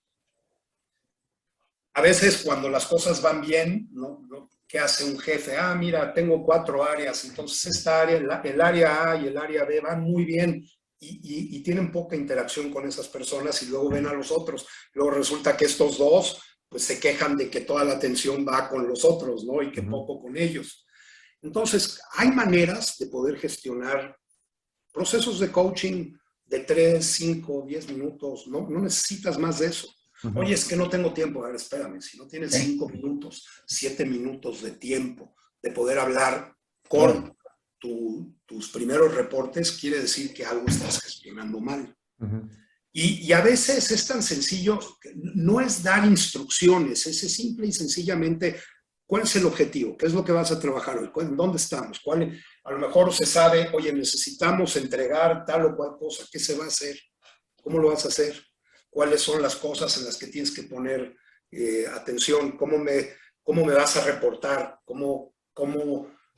[SPEAKER 4] A veces cuando las cosas van bien, ¿no? ¿Qué hace un jefe? Mira, tengo 4 áreas, entonces esta área, el área A y el área B van muy bien y tienen poca interacción con esas personas y luego ven a los otros. Luego resulta que estos dos pues se quejan de que toda la atención va con los otros, ¿no? Y que poco con ellos. Entonces, hay maneras de poder gestionar procesos de coaching de 3, 5, 10 minutos. No necesitas más de eso. Oye, es que no tengo tiempo. A ver, espérame. Si no tienes 5 minutos, 7 minutos de tiempo de poder hablar con tus primeros reportes, quiere decir que algo estás gestionando mal. Y a veces es tan sencillo, no es dar instrucciones, es simple y sencillamente, ¿cuál es el objetivo? ¿Qué es lo que vas a trabajar hoy? ¿Dónde estamos? A lo mejor se sabe, oye, necesitamos entregar tal o cual cosa. ¿Qué se va a hacer? ¿Cómo lo vas a hacer? ¿Cuáles son las cosas en las que tienes que poner atención? ¿Cómo me vas a reportar? ¿Cómo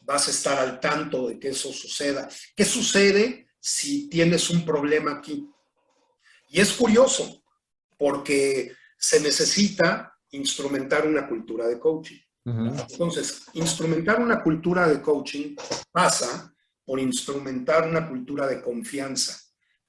[SPEAKER 4] vas a estar al tanto de que eso suceda? ¿Qué sucede si tienes un problema aquí? Y es curioso, porque se necesita instrumentar una cultura de coaching. Entonces, instrumentar una cultura de coaching pasa por instrumentar una cultura de confianza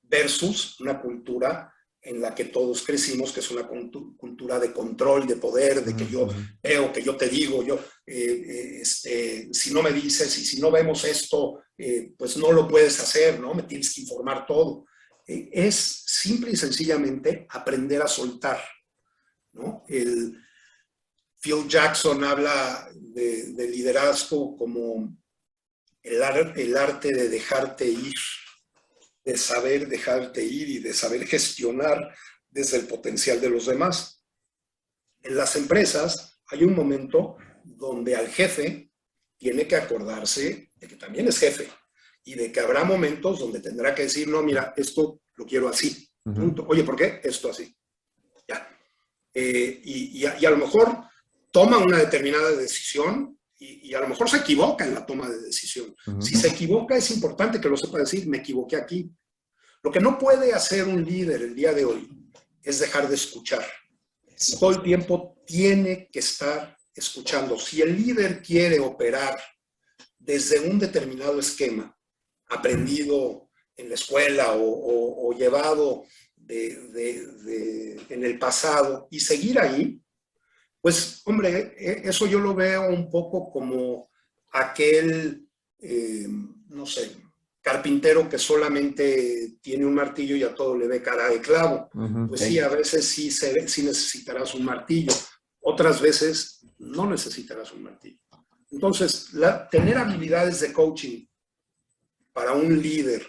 [SPEAKER 4] versus una cultura en la que todos crecimos, que es una cultura de control, de poder, de que yo veo, que yo te digo, si no me dices y si no vemos esto, pues no lo puedes hacer, ¿no? Me tienes que informar todo. Es simple y sencillamente aprender a soltar, ¿no? Phil Jackson habla de liderazgo como el arte de dejarte ir, de saber dejarte ir y de saber gestionar desde el potencial de los demás. En las empresas hay un momento donde al jefe tiene que acordarse de que también es jefe y de que habrá momentos donde tendrá que decir, no, mira, esto lo quiero así. Punto. Oye, ¿por qué? Esto así. Ya. Y a lo mejor toma una determinada decisión y a lo mejor se equivoca en la toma de decisión. Si se equivoca, es importante que lo sepa decir, me equivoqué aquí. Lo que no puede hacer un líder el día de hoy es dejar de escuchar. Todo el tiempo tiene que estar escuchando. Si el líder quiere operar desde un determinado esquema, aprendido en la escuela o llevado en el pasado y seguir ahí, pues, hombre, eso yo lo veo un poco como aquel, no sé, carpintero que solamente tiene un martillo y a todo le ve cara de clavo. Pues sí, a veces sí necesitarás un martillo, otras veces no necesitarás un martillo. Entonces, tener habilidades de coaching para un líder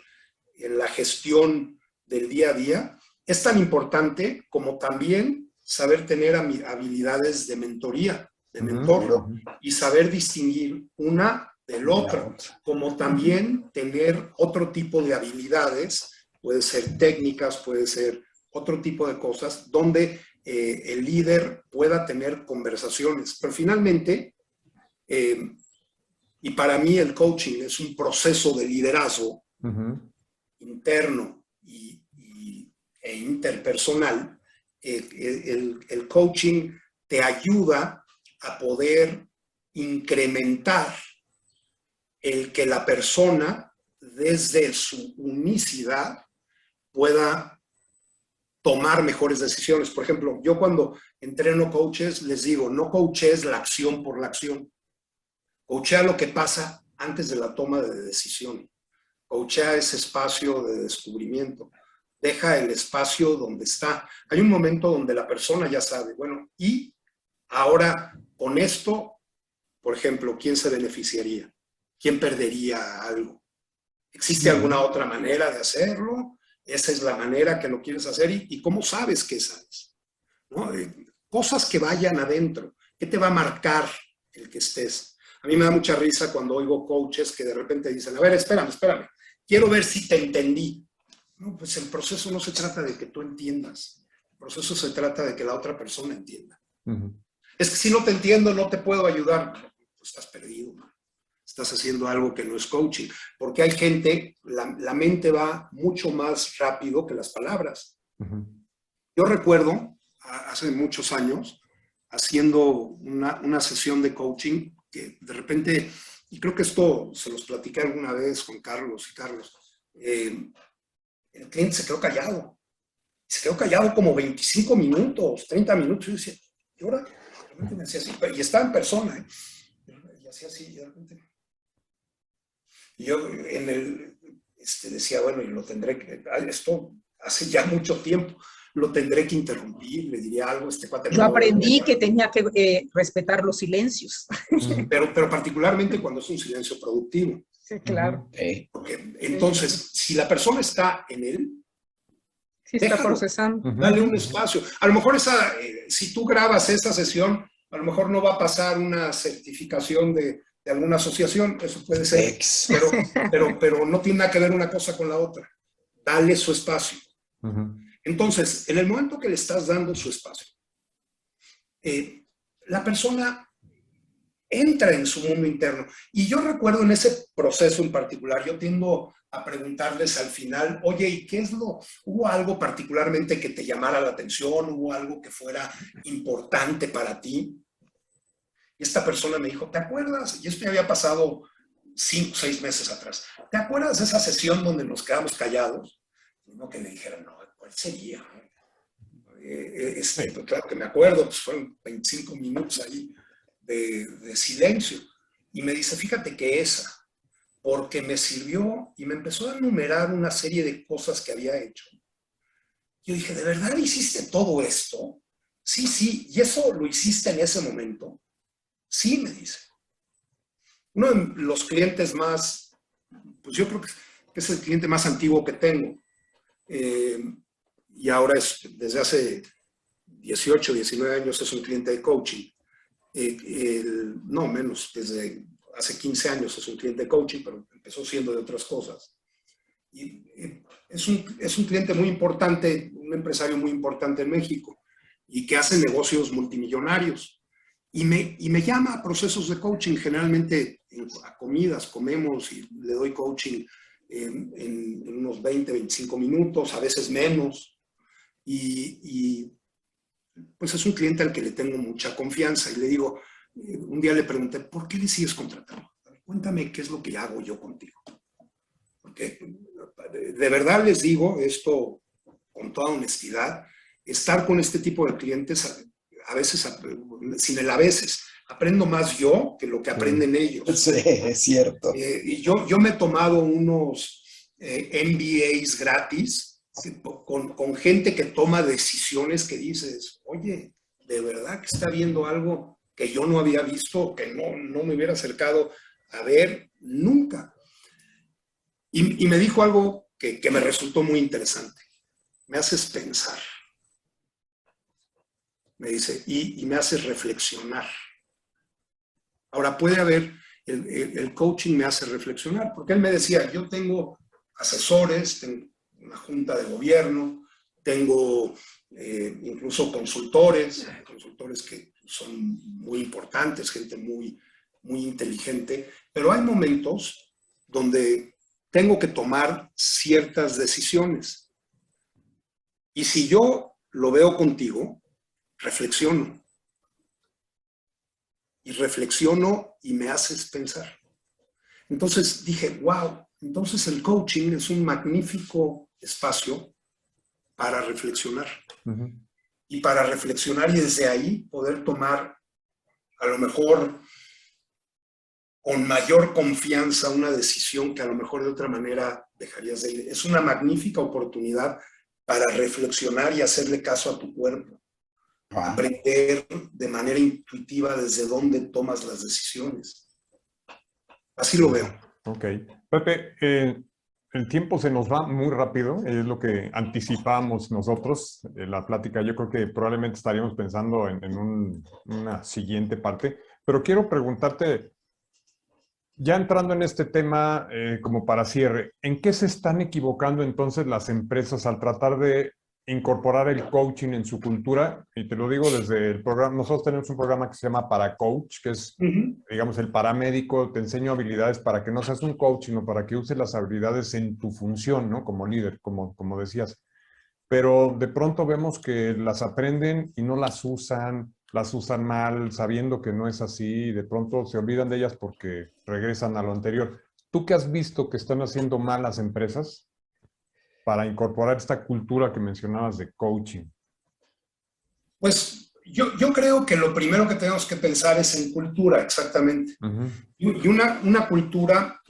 [SPEAKER 4] en la gestión del día a día es tan importante como también saber tener habilidades de mentoría, de mentor, y saber distinguir una del otro, como también tener otro tipo de habilidades, puede ser técnicas, puede ser otro tipo de cosas, donde el líder pueda tener conversaciones. Pero finalmente, y para mí el coaching es un proceso de liderazgo interno e interpersonal. El coaching te ayuda a poder incrementar el que la persona, desde su unicidad, pueda tomar mejores decisiones. Por ejemplo, yo cuando entreno coaches, les digo, no coaches la acción por la acción. Coachea lo que pasa antes de la toma de decisión. Coachea ese espacio de descubrimiento. Deja el espacio donde está. Hay un momento donde la persona ya sabe, bueno, y ahora con esto, por ejemplo, ¿quién se beneficiaría? ¿Quién perdería algo? ¿Existe alguna otra manera de hacerlo? Esa es la manera que lo quieres hacer. ¿Y cómo sabes que sabes? ¿No? Cosas que vayan adentro. ¿Qué te va a marcar el que estés? A mí me da mucha risa cuando oigo coaches que de repente dicen, a ver, espérame, quiero ver si te entendí. No, pues el proceso no se trata de que tú entiendas. El proceso se trata de que la otra persona entienda. Es que si no te entiendo, no te puedo ayudar. Pues estás perdido, man. Estás haciendo algo que no es coaching. Porque hay gente, la mente va mucho más rápido que las palabras. Yo recuerdo, hace muchos años, haciendo una sesión de coaching, que de repente, y creo que esto se los platiqué alguna vez con Carlos y Carlos, el cliente se quedó callado. Se quedó callado como 25 minutos, 30 minutos. Y yo decía, ¿y ahora? De repente me hacía así, y estaba en persona, ¿eh? Y hacía así, y de repente... Y yo decía, bueno, y lo tendré que... Esto hace ya mucho tiempo. Lo tendré que interrumpir, le diría algo a este cuate.
[SPEAKER 2] Yo aprendí que tenía que respetar los silencios.
[SPEAKER 4] Pero particularmente cuando es un silencio productivo.
[SPEAKER 2] Sí, claro.
[SPEAKER 4] Porque, entonces, si la persona está en él,
[SPEAKER 2] sí, está procesando.
[SPEAKER 4] Dale un espacio. A lo mejor si tú grabas esta sesión, a lo mejor no va a pasar una certificación de alguna asociación, eso puede ser, pero no tiene nada que ver una cosa con la otra. Dale su espacio. Entonces, en el momento que le estás dando su espacio, la persona entra en su mundo interno. Y yo recuerdo en ese proceso en particular, yo tiendo a preguntarles al final, oye, ¿y qué es hubo algo particularmente que te llamara la atención? ¿Hubo algo que fuera importante para ti? Y esta persona me dijo, ¿te acuerdas? Y esto ya había pasado 5 o 6 meses atrás. ¿Te acuerdas de esa sesión donde nos quedamos callados? No, que le dijeran, no, ¿cuál sería? Pues claro que me acuerdo, pues fueron 25 minutos ahí de silencio. Y me dice, fíjate que esa, porque me sirvió, y me empezó a enumerar una serie de cosas que había hecho. Yo dije, ¿de verdad hiciste todo esto? Sí, ¿y eso lo hiciste en ese momento? Sí, me dice. Uno de los clientes más, pues yo creo que es el cliente más antiguo que tengo. Y ahora desde hace 18, 19 años es un cliente de coaching. No, menos, desde hace 15 años es un cliente de coaching, pero empezó siendo de otras cosas. Y es un cliente muy importante, un empresario muy importante en México y que hace negocios multimillonarios. Y me llama a procesos de coaching, generalmente a comidas, comemos y le doy coaching en unos 20, 25 minutos, a veces menos. Y pues es un cliente al que le tengo mucha confianza y le digo, un día le pregunté, ¿por qué le sigues contratando? Cuéntame qué es lo que hago yo contigo. Porque de verdad les digo esto con toda honestidad, estar con este tipo de clientes, a veces, sin el a veces, aprendo más yo que lo que aprenden ellos.
[SPEAKER 3] Sí, es cierto.
[SPEAKER 4] Y yo me he tomado unos MBAs gratis con gente que toma decisiones que dices, oye, de verdad que está viendo algo que yo no había visto, que no me hubiera acercado a ver nunca. Y me dijo algo que me resultó muy interesante. me haces pensar. Me dice, y me haces reflexionar. Ahora puede haber, el coaching me hace reflexionar, porque él me decía, yo tengo asesores, tengo una junta de gobierno, tengo incluso consultores que son muy importantes, gente muy inteligente, pero hay momentos donde tengo que tomar ciertas decisiones. Y si yo lo veo contigo, reflexiono. Y reflexiono y me haces pensar. Entonces dije, wow, entonces el coaching es un magnífico espacio para reflexionar.
[SPEAKER 1] Uh-huh.
[SPEAKER 4] Y para reflexionar y desde ahí poder tomar a lo mejor con mayor confianza una decisión que a lo mejor de otra manera dejarías de ir. Es una magnífica oportunidad para reflexionar y hacerle caso a tu cuerpo. Aprender de manera intuitiva desde dónde tomas las decisiones. Así lo veo.
[SPEAKER 1] Ok. Pepe, el tiempo se nos va muy rápido, es lo que anticipamos nosotros, la plática. Yo creo que probablemente estaríamos pensando en una siguiente parte, pero quiero preguntarte, ya entrando en este tema como para cierre, ¿en qué se están equivocando entonces las empresas al tratar de incorporar el coaching en su cultura? Y te lo digo desde el programa, nosotros tenemos un programa que se llama Para Coach, que es, digamos, el paramédico, te enseño habilidades para que no seas un coach, sino para que uses las habilidades en tu función, ¿no? Como líder, como decías. Pero de pronto vemos que las aprenden y no las usan mal, sabiendo que no es así, y de pronto se olvidan de ellas porque regresan a lo anterior. ¿Tú qué has visto que están haciendo mal las empresas para incorporar esta cultura que mencionabas de coaching?
[SPEAKER 4] Pues yo creo que lo primero que tenemos que pensar es en cultura, exactamente.
[SPEAKER 1] Uh-huh.
[SPEAKER 4] Y una cultura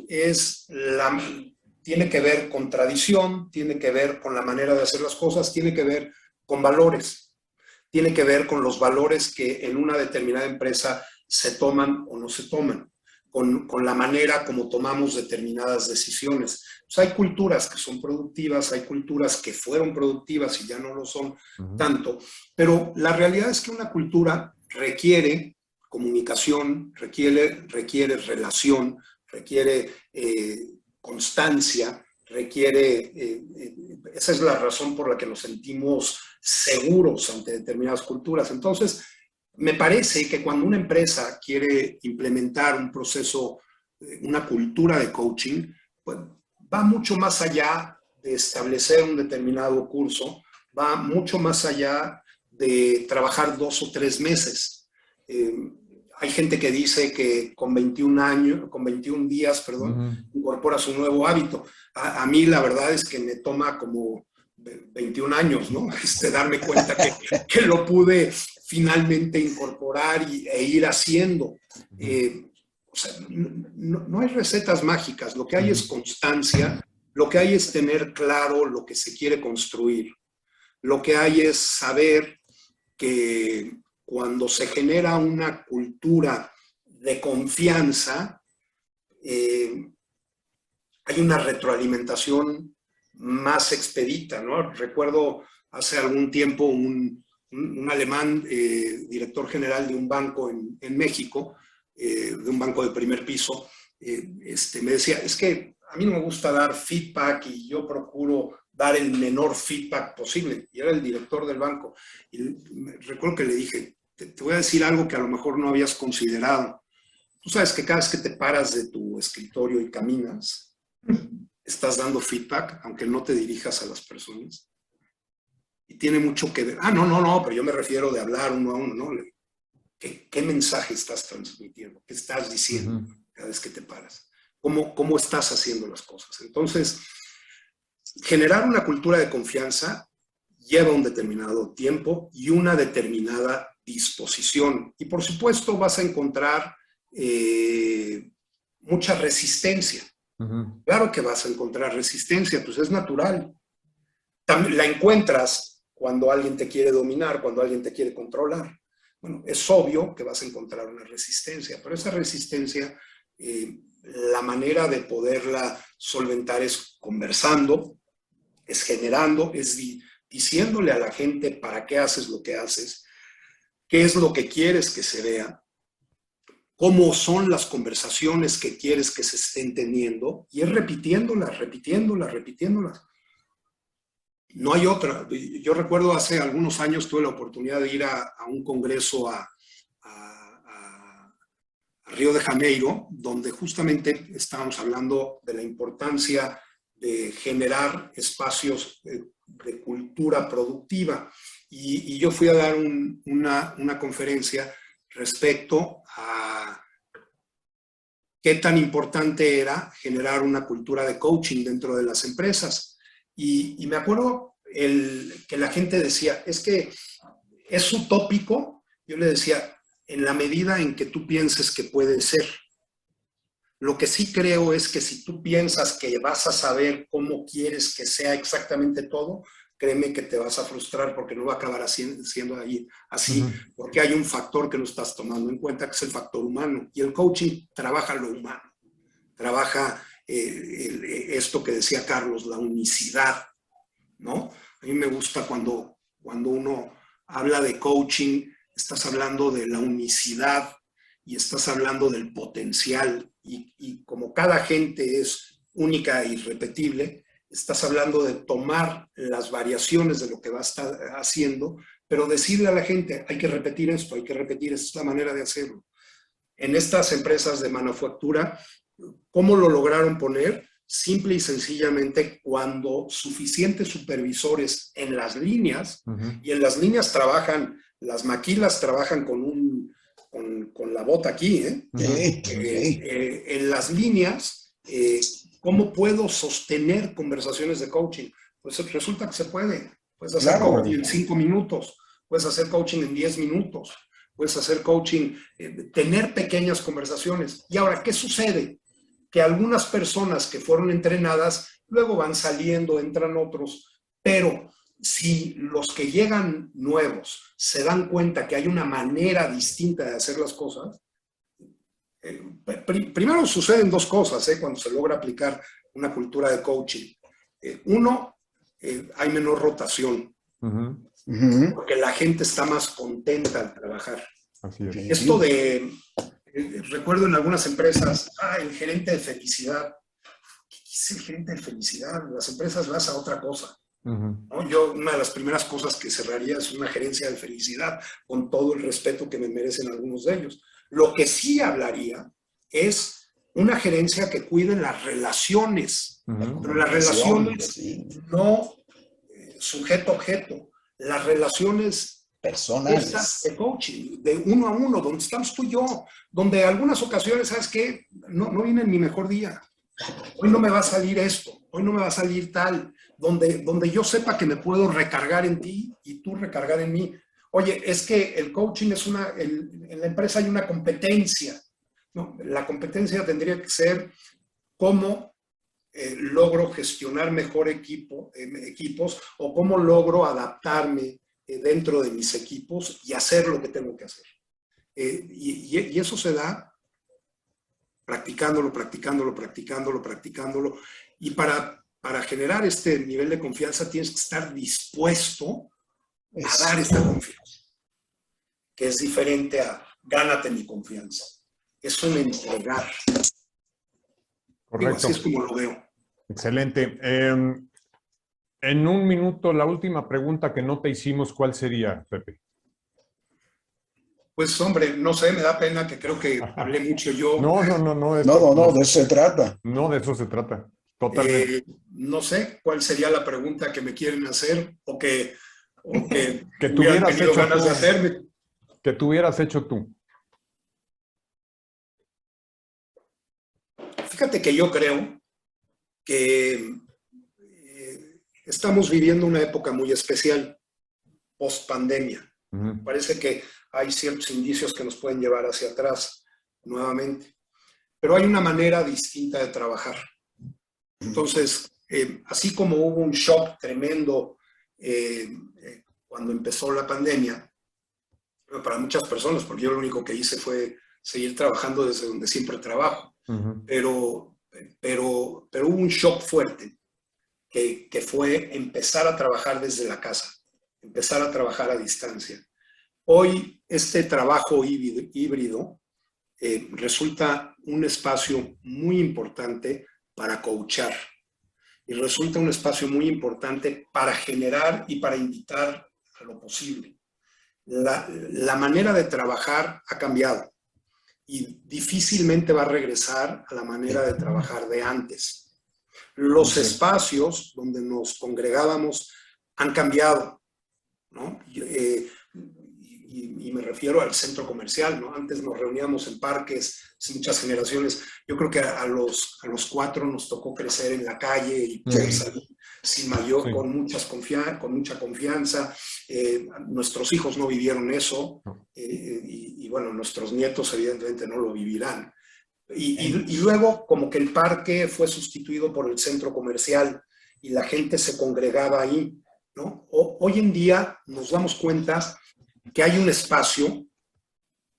[SPEAKER 4] tiene que ver con tradición, tiene que ver con la manera de hacer las cosas, tiene que ver con valores, tiene que ver con los valores que en una determinada empresa se toman o no se toman, con la manera como tomamos determinadas decisiones. Pues hay culturas que son productivas, hay culturas que fueron productivas y ya no lo son tanto, pero la realidad es que una cultura requiere comunicación, requiere relación, requiere constancia, esa es la razón por la que nos sentimos seguros ante determinadas culturas. Entonces, me parece que cuando una empresa quiere implementar un proceso, una cultura de coaching, pues va mucho más allá de establecer un determinado curso, va mucho más allá de trabajar 2 o 3 meses. Hay gente que dice que con 21 días, incorporas un nuevo hábito. A mí la verdad es que me toma como 21 años, ¿no? Darme cuenta que lo pude finalmente incorporar e ir haciendo. O sea, no hay recetas mágicas, lo que hay es constancia, lo que hay es tener claro lo que se quiere construir, lo que hay es saber que cuando se genera una cultura de confianza, hay una retroalimentación más expedita, ¿no? Recuerdo hace algún tiempo un alemán, director general de un banco en México, de un banco de primer piso, me decía, es que a mí no me gusta dar feedback y yo procuro dar el menor feedback posible. Y era el director del banco. Y recuerdo que le dije, te voy a decir algo que a lo mejor no habías considerado. Tú sabes que cada vez que te paras de tu escritorio y caminas, estás dando feedback, aunque no te dirijas a las personas. Y tiene mucho que ver. No, pero yo me refiero de hablar uno a uno, ¿no? ¿Qué mensaje estás transmitiendo? ¿Qué estás diciendo cada vez que te paras? ¿Cómo estás haciendo las cosas? Entonces, generar una cultura de confianza lleva un determinado tiempo y una determinada disposición. Y por supuesto vas a encontrar mucha resistencia. Claro que vas a encontrar resistencia, pues es natural. También la encuentras cuando alguien te quiere dominar, cuando alguien te quiere controlar. Bueno, es obvio que vas a encontrar una resistencia, pero esa resistencia, la manera de poderla solventar es conversando, es generando, es diciéndole a la gente para qué haces lo que haces, qué es lo que quieres que se vea, cómo son las conversaciones que quieres que se estén teniendo, y es repitiéndolas, repitiéndolas, repitiéndolas. No hay otra. Yo recuerdo hace algunos años tuve la oportunidad de ir a un congreso a Río de Janeiro, donde justamente estábamos hablando de la importancia de generar espacios de cultura productiva. Y yo fui a dar una conferencia respecto a qué tan importante era generar una cultura de coaching dentro de las empresas. Y me acuerdo que la gente decía, es que es utópico. Yo le decía, en la medida en que tú pienses que puede ser. Lo que sí creo es que si tú piensas que vas a saber cómo quieres que sea exactamente todo, créeme que te vas a frustrar porque no va a acabar siendo ahí así, porque hay un factor que no estás tomando en cuenta, que es el factor humano. Y el coaching trabaja lo humano, trabaja esto que decía Carlos, la unicidad, ¿no? A mí me gusta cuando uno habla de coaching, estás hablando de la unicidad y estás hablando del potencial. Y como cada gente es única e irrepetible, estás hablando de tomar las variaciones de lo que va a estar haciendo, pero decirle a la gente, hay que repetir esto, hay que repetir, esta es la manera de hacerlo. En estas empresas de manufactura, ¿cómo lo lograron poner? Simple y sencillamente cuando suficientes supervisores en las líneas, y en las líneas trabajan, las maquilas trabajan con la bota aquí, en las líneas, ¿cómo puedo sostener conversaciones de coaching? Pues resulta que se puede. Puedes hacer coaching en 5 minutos, puedes hacer coaching en 10 minutos, puedes hacer coaching, tener pequeñas conversaciones. Y ahora, ¿qué sucede? Que algunas personas que fueron entrenadas luego van saliendo, entran otros, pero si los que llegan nuevos se dan cuenta que hay una manera distinta de hacer las cosas, primero suceden 2 cosas cuando se logra aplicar una cultura de coaching. Uno, hay menor rotación, porque la gente está más contenta al trabajar.
[SPEAKER 1] Así es.
[SPEAKER 4] Esto de, recuerdo en algunas empresas, el gerente de felicidad. ¿Qué es el gerente de felicidad? Las empresas vas a otra cosa. ¿No? Yo, una de las primeras cosas que cerraría es una gerencia de felicidad, con todo el respeto que me merecen algunos de ellos. Lo que sí hablaría es una gerencia que cuide las relaciones, pero las relaciones no sujeto-objeto, las relaciones
[SPEAKER 3] personales
[SPEAKER 4] de coaching, de uno a uno, donde estamos tú y yo, donde algunas ocasiones, ¿sabes qué? No viene en mi mejor día. Hoy no me va a salir esto, hoy no me va a salir tal, donde yo sepa que me puedo recargar en ti y tú recargar en mí. Oye, es que el coaching es en la empresa hay una competencia. No, la competencia tendría que ser cómo logro gestionar mejor equipos o cómo logro adaptarme dentro de mis equipos y hacer lo que tengo que hacer. Y eso se da practicándolo. Y para generar este nivel de confianza tienes que estar dispuesto a dar esta confianza, que es diferente a gánate mi confianza. Es un entregar.
[SPEAKER 1] Correcto.
[SPEAKER 4] Así es como lo veo.
[SPEAKER 1] Excelente. En un minuto, la última pregunta que no te hicimos, ¿cuál sería, Pepe?
[SPEAKER 4] Pues hombre, no sé, me da pena que creo que hablé mucho yo.
[SPEAKER 1] No.
[SPEAKER 3] No, de eso se trata.
[SPEAKER 1] No, de eso se trata. Totalmente.
[SPEAKER 4] No sé cuál sería la pregunta que me quieren hacer o que
[SPEAKER 1] tuvieras
[SPEAKER 4] tenido
[SPEAKER 1] hecho
[SPEAKER 4] ganas
[SPEAKER 1] tú.
[SPEAKER 4] de hacerme.
[SPEAKER 1] Que tú hubieras hecho tú.
[SPEAKER 4] Fíjate que yo creo que estamos viviendo una época muy especial, post-pandemia. Parece que hay ciertos indicios que nos pueden llevar hacia atrás nuevamente, pero hay una manera distinta de trabajar. Entonces, así como hubo un shock tremendo cuando empezó la pandemia, para muchas personas, porque yo lo único que hice fue seguir trabajando desde donde siempre trabajo, pero hubo un shock fuerte. que fue empezar a trabajar desde la casa, empezar a trabajar a distancia. Hoy este trabajo híbrido resulta un espacio muy importante para coachar y resulta un espacio muy importante para generar y para invitar a lo posible. La manera de trabajar ha cambiado y difícilmente va a regresar a la manera de trabajar de antes. Los espacios donde nos congregábamos han cambiado, ¿no? Y me refiero al centro comercial, ¿no? Antes nos reuníamos en parques, hace muchas generaciones. Yo creo que a los 4 nos tocó crecer en la calle y poder salir sin mayor,
[SPEAKER 1] Sí.
[SPEAKER 4] con mucha confianza. Nuestros hijos no vivieron eso y bueno, nuestros nietos evidentemente no lo vivirán. Y luego como que el parque fue sustituido por el centro comercial y la gente se congregaba ahí, ¿no? Hoy en día nos damos cuenta que hay un espacio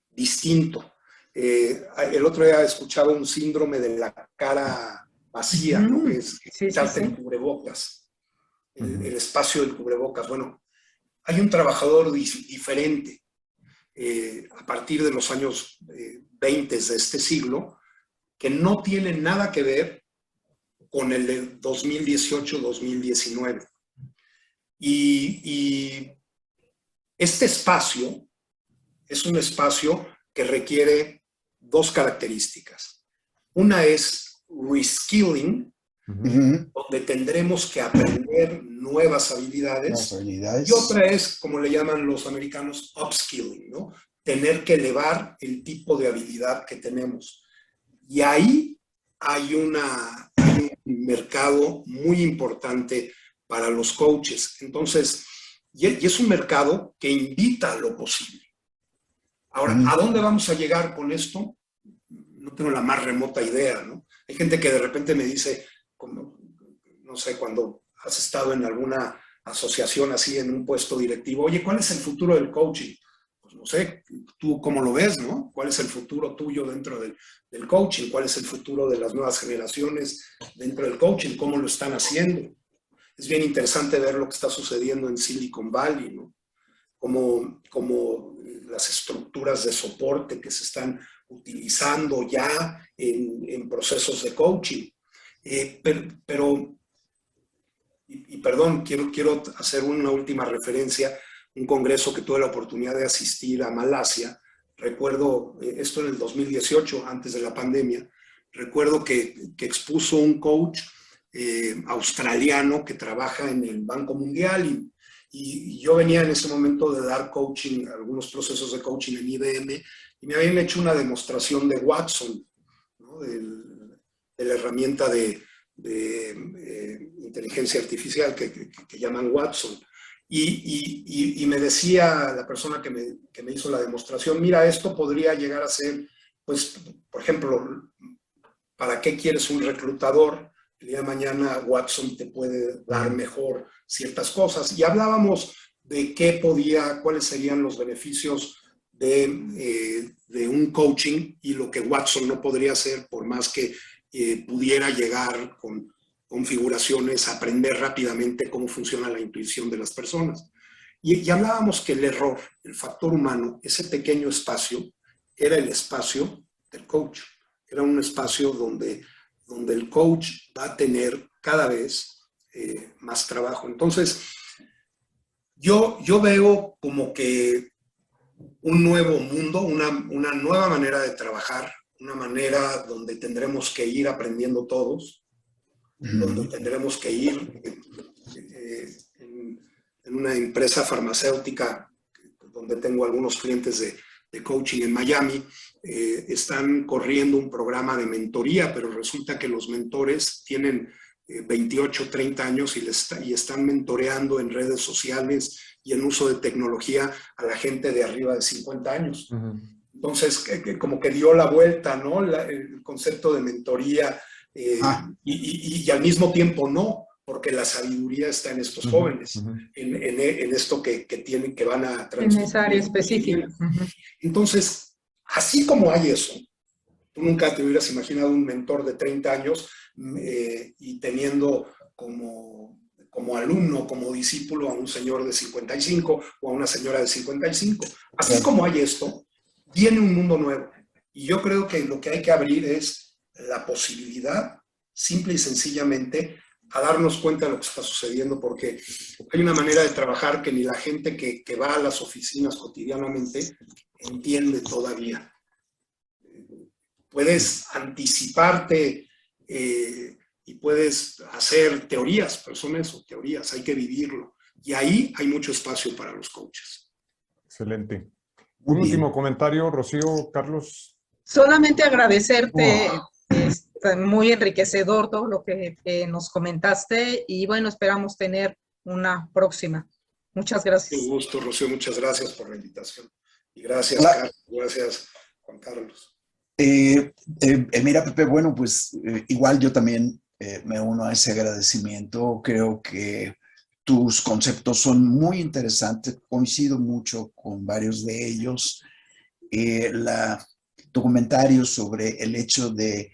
[SPEAKER 4] distinto. El otro día escuchaba un síndrome de la cara vacía, ¿no? Que es echarte el cubrebocas, el espacio del cubrebocas. Bueno, hay un trabajador diferente a partir de los años 20 de este siglo que no tiene nada que ver con el de 2018-2019. Y este espacio es un espacio que requiere 2 características. Una es reskilling, donde tendremos que aprender nuevas habilidades. Y otra es, como le llaman los americanos, upskilling, ¿no? Tener que elevar el tipo de habilidad que tenemos. Y ahí hay un mercado muy importante para los coaches. Entonces, y es un mercado que invita a lo posible. Ahora, ¿a dónde vamos a llegar con esto? No tengo la más remota idea, ¿no? Hay gente que de repente me dice, como, no sé, cuando has estado en alguna asociación así, en un puesto directivo, oye, ¿cuál es el futuro del coaching? Pues no sé, tú cómo lo ves, ¿no? ¿Cuál es el futuro tuyo dentro del coaching? ¿Cuál es el futuro de las nuevas generaciones dentro del coaching? ¿Cómo lo están haciendo? Es bien interesante ver lo que está sucediendo en Silicon Valley, ¿no? Como las estructuras de soporte que se están utilizando ya en procesos de coaching. Perdón, quiero hacer una última referencia, un congreso que tuve la oportunidad de asistir a Malasia. Recuerdo, esto en el 2018, antes de la pandemia, recuerdo que expuso un coach australiano que trabaja en el Banco Mundial y yo venía en ese momento de dar coaching, algunos procesos de coaching en IBM y me habían hecho una demostración de Watson, ¿no? de la herramienta de inteligencia artificial que llaman Watson. Y me decía la persona que me hizo la demostración, mira, esto podría llegar a ser, pues, por ejemplo, ¿para qué quieres un reclutador? El día de mañana Watson te puede dar mejor ciertas cosas. Y hablábamos de cuáles serían los beneficios de un coaching y lo que Watson no podría hacer, por más que pudiera llegar con configuraciones, aprender rápidamente cómo funciona la intuición de las personas. Y hablábamos que el error, el factor humano, ese pequeño espacio, era el espacio del coach. Era un espacio donde el coach va a tener cada vez más trabajo. Entonces, yo veo como que un nuevo mundo, una nueva manera de trabajar, una manera donde tendremos que ir aprendiendo todos, donde tendremos que ir en una empresa farmacéutica, donde tengo algunos clientes de coaching en Miami, están corriendo un programa de mentoría, pero resulta que los mentores tienen 28, 30 años y están mentoreando en redes sociales y en uso de tecnología a la gente de arriba de 50 años. Entonces, como que dio la vuelta, ¿no? El concepto de mentoría y al mismo tiempo no, porque la sabiduría está en estos jóvenes, en esto que van a transmitir.
[SPEAKER 2] En esa área específica.
[SPEAKER 4] Entonces, así como hay eso, tú nunca te hubieras imaginado un mentor de 30 años y teniendo como alumno, como discípulo a un señor de 55 o a una señora de 55. Así como hay esto, viene un mundo nuevo. Y yo creo que lo que hay que abrir es la posibilidad, simple y sencillamente, a darnos cuenta de lo que está sucediendo, porque hay una manera de trabajar que ni la gente que va a las oficinas cotidianamente entiende todavía. Puedes anticiparte y puedes hacer teorías, pero son eso, teorías, hay que vivirlo. Y ahí hay mucho espacio para los coaches.
[SPEAKER 1] Excelente.
[SPEAKER 3] Muy
[SPEAKER 1] Un
[SPEAKER 3] bien.
[SPEAKER 1] último comentario, Rocío, Carlos.
[SPEAKER 2] Solamente agradecerte, muy enriquecedor todo lo que nos comentaste y bueno, esperamos tener una próxima. Muchas gracias.
[SPEAKER 4] Un gusto, Rocío, muchas gracias por la invitación. Y gracias,
[SPEAKER 3] Hola.
[SPEAKER 4] Carlos, gracias, Juan Carlos.
[SPEAKER 3] Mira, Pepe, bueno, pues igual yo también me uno a ese agradecimiento. Creo que tus conceptos son muy interesantes, coincido mucho con varios de ellos. Tu comentario sobre el hecho de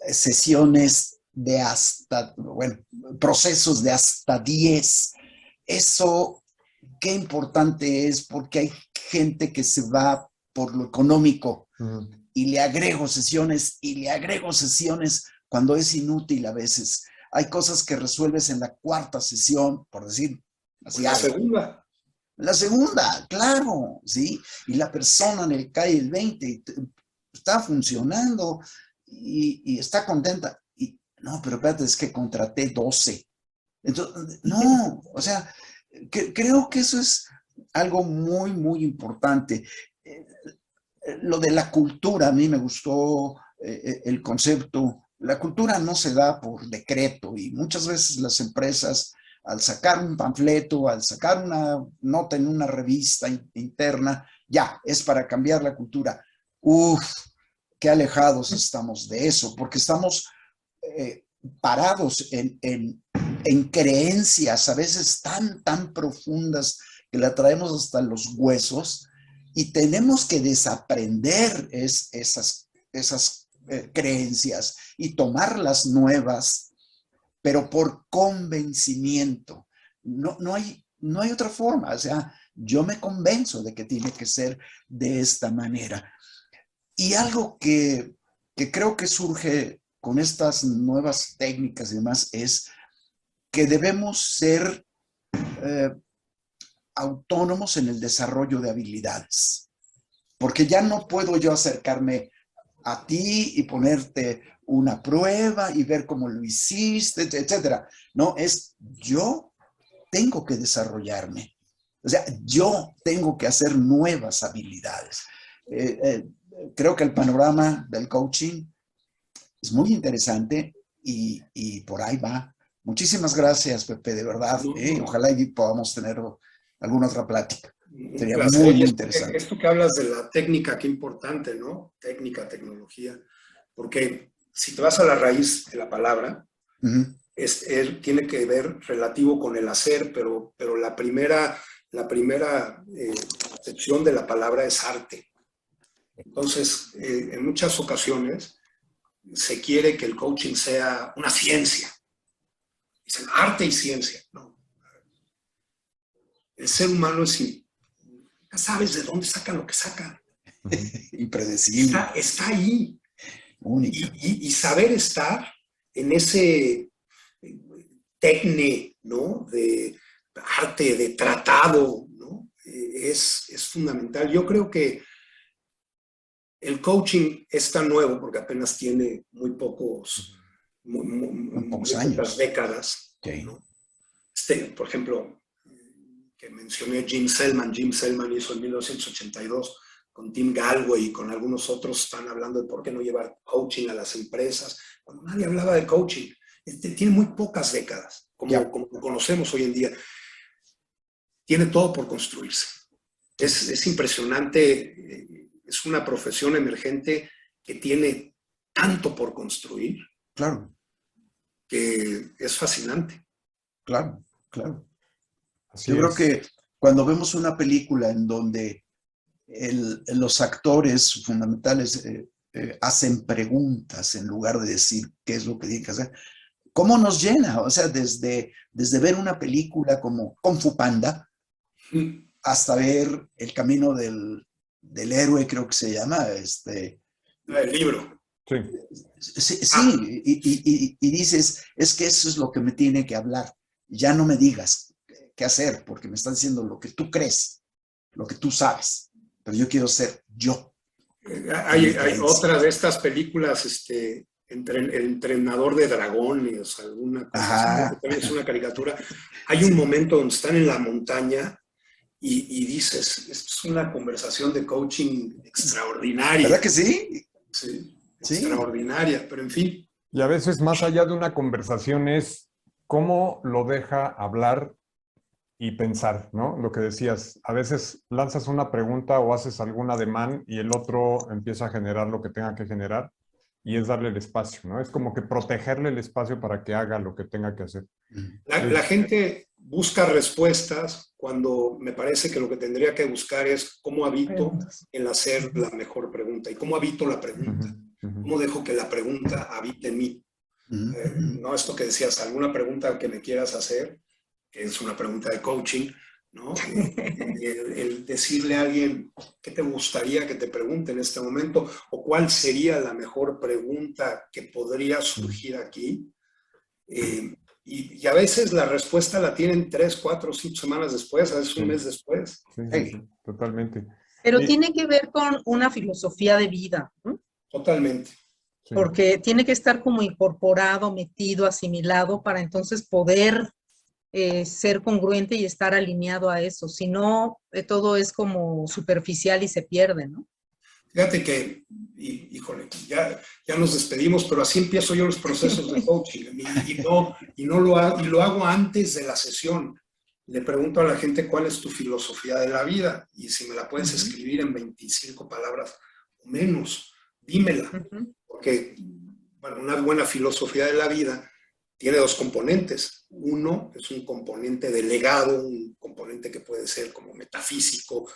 [SPEAKER 3] sesiones de hasta, bueno, procesos de hasta 10, eso qué importante es, porque hay gente que se va por lo económico. Y le agrego sesiones y le agrego sesiones cuando es inútil a veces. Hay cosas que resuelves en la cuarta sesión, por decir así.
[SPEAKER 4] La segunda.
[SPEAKER 3] La segunda, claro, ¿sí? Y la persona le cae el 20 y está funcionando y está contenta. Y no, pero espérate, es que contraté 12. Entonces, no, o sea, creo que eso es algo muy, muy importante. Lo de la cultura, a mí me gustó el concepto. La cultura no se da por decreto y muchas veces las empresas, al sacar un panfleto, al sacar una nota en una revista interna, ya, es para cambiar la cultura. Uf, qué alejados estamos de eso, porque estamos parados en creencias a veces tan profundas que la traemos hasta los huesos. Y tenemos que desaprender esas creencias y tomar las nuevas, pero por convencimiento. No hay otra forma. O sea, yo me convenzo de que tiene que ser de esta manera. Y algo que creo que surge con estas nuevas técnicas y demás es que debemos ser autónomos en el desarrollo de habilidades, porque ya no puedo yo acercarme a ti y ponerte una prueba y ver cómo lo hiciste, etcétera. No, es yo tengo que desarrollarme, o sea, yo tengo que hacer nuevas habilidades. Creo que el panorama del coaching es muy interesante y por ahí va. Muchísimas gracias, Pepe, de verdad. Ojalá y podamos tener alguna otra plática. Sería muy interesante.
[SPEAKER 4] Esto que hablas de la técnica, qué importante, ¿no? Técnica, tecnología. Porque si te vas a la raíz de la palabra, tiene que ver relativo con el hacer, pero la primera acepción de la palabra es arte. Entonces, en muchas ocasiones se quiere que el coaching sea una ciencia. Dicen arte y ciencia, ¿no? El ser humano es, ya sabes de dónde sacan lo que sacan.
[SPEAKER 3] Impredecible.
[SPEAKER 4] Está ahí.
[SPEAKER 3] Único.
[SPEAKER 4] Y saber estar en ese tecne, ¿no? De arte, de tratado, ¿no? Es fundamental. Yo creo que el coaching es tan nuevo porque apenas tiene muy pocos
[SPEAKER 3] años.
[SPEAKER 4] Pocas décadas.
[SPEAKER 3] Okay.
[SPEAKER 4] ¿No? Por ejemplo, que mencioné Jim Selman. Jim Selman hizo en 1982 con Tim Galway y con algunos otros, están hablando de por qué no llevar coaching a las empresas, cuando nadie hablaba de coaching. Tiene muy pocas décadas, como conocemos hoy en día. Tiene todo por construirse. Es impresionante, es una profesión emergente que tiene tanto por construir.
[SPEAKER 3] Claro.
[SPEAKER 4] Que es fascinante.
[SPEAKER 3] Claro. Yo creo que cuando vemos una película en donde los actores fundamentales hacen preguntas en lugar de decir qué es lo que tienen que hacer, ¿cómo nos llena? O sea, desde ver una película como Kung Fu Panda hasta ver El Camino del Héroe, creo que se llama,
[SPEAKER 4] El libro.
[SPEAKER 1] Sí.
[SPEAKER 3] Sí, y dices, es que eso es lo que me tiene que hablar. Ya no me digas qué hacer, porque me están diciendo lo que tú crees, lo que tú sabes, pero yo quiero ser yo.
[SPEAKER 4] Hay otra de estas películas, El entrenador de dragones, alguna cosa así, que también es una caricatura. Hay un momento donde están en la montaña y dices, es una conversación de coaching extraordinaria.
[SPEAKER 3] ¿Verdad que sí?
[SPEAKER 4] Sí,
[SPEAKER 3] Sí.
[SPEAKER 4] extraordinaria, pero en fin.
[SPEAKER 1] Y a veces más allá de una conversación es cómo lo deja hablar y pensar, ¿no? Lo que decías, a veces lanzas una pregunta o haces algún ademán y el otro empieza a generar lo que tenga que generar y es darle el espacio, ¿no? Es como que protegerle el espacio para que haga lo que tenga que hacer.
[SPEAKER 4] La gente busca respuestas cuando me parece que lo que tendría que buscar es cómo habito el hacer la mejor pregunta y cómo habito la pregunta. ¿Cómo dejo que la pregunta habite en mí? No esto que decías, alguna pregunta que me quieras hacer, que es una pregunta de coaching, ¿no? El decirle a alguien qué te gustaría que te pregunte en este momento o cuál sería la mejor pregunta que podría surgir aquí. Y a veces la respuesta la tienen 3, 4, 5 semanas después, a veces un mes después.
[SPEAKER 1] Sí, totalmente.
[SPEAKER 2] Pero tiene que ver con una filosofía de vida, ¿no?
[SPEAKER 4] Totalmente.
[SPEAKER 1] Sí.
[SPEAKER 2] Porque tiene que estar como incorporado, metido, asimilado para entonces poder ser congruente y estar alineado a eso. Si no, todo es como superficial y se pierde, ¿no?
[SPEAKER 4] Fíjate que, híjole, ya nos despedimos, pero así empiezo yo los procesos de coaching y lo hago antes de la sesión. Le pregunto a la gente cuál es tu filosofía de la vida y si me la puedes escribir en 25 palabras o menos, dímela. Porque, bueno, una buena filosofía de la vida tiene 2 componentes. Uno es un componente de legado, un componente que puede ser como metafísico,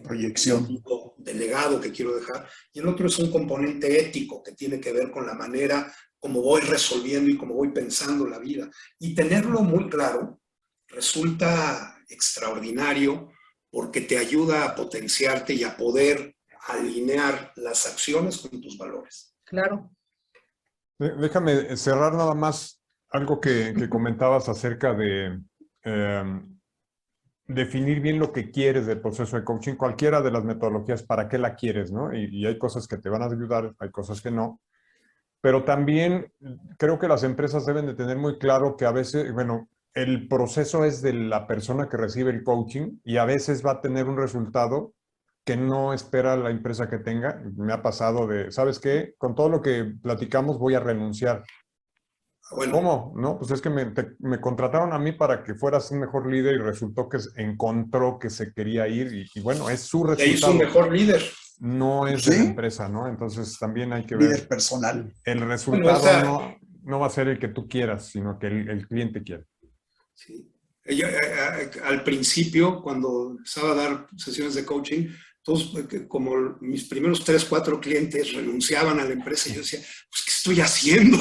[SPEAKER 3] proyección,
[SPEAKER 4] de legado que quiero dejar. Y el otro es un componente ético que tiene que ver con la manera como voy resolviendo y como voy pensando la vida. Y tenerlo muy claro resulta extraordinario porque te ayuda a potenciarte y a poder alinear las acciones con tus valores.
[SPEAKER 2] Claro.
[SPEAKER 1] Déjame cerrar nada más algo que comentabas acerca de definir bien lo que quieres del proceso de coaching, cualquiera de las metodologías, para qué la quieres, ¿no? Y hay cosas que te van a ayudar, hay cosas que no. Pero también creo que las empresas deben de tener muy claro que a veces, bueno, el proceso es de la persona que recibe el coaching y a veces va a tener un resultado que no espera la empresa que tenga. Me ha pasado de, ¿sabes qué? Con todo lo que platicamos voy a renunciar.
[SPEAKER 4] Bueno,
[SPEAKER 1] ¿Cómo? No, pues es que me contrataron a mí para que fueras un mejor líder y resultó que encontró que se quería ir y bueno, es su resultado.
[SPEAKER 4] y ahí es un mejor líder.
[SPEAKER 1] No es de la empresa, ¿no? Entonces también hay que ver.
[SPEAKER 3] Líder personal.
[SPEAKER 1] El resultado no va a ser el que tú quieras, sino que el cliente quiere.
[SPEAKER 4] Sí. Al principio, cuando empezaba a dar sesiones de coaching, todos, como mis primeros 3, 4 clientes renunciaban a la empresa, y yo decía, pues, ¿qué estoy haciendo?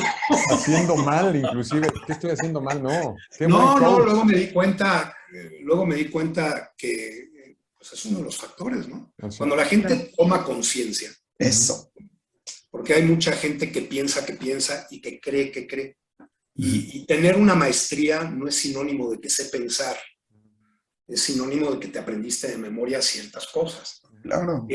[SPEAKER 1] Haciendo mal, inclusive. ¿Qué estoy haciendo mal? No.
[SPEAKER 4] Luego me di cuenta que pues, es uno de los factores, ¿no?
[SPEAKER 1] Así.
[SPEAKER 4] Cuando la gente toma conciencia.
[SPEAKER 3] Eso.
[SPEAKER 4] Porque hay mucha gente que piensa y que cree. Y tener una maestría no es sinónimo de que sé pensar. Es sinónimo de que te aprendiste de memoria ciertas cosas.
[SPEAKER 3] Claro.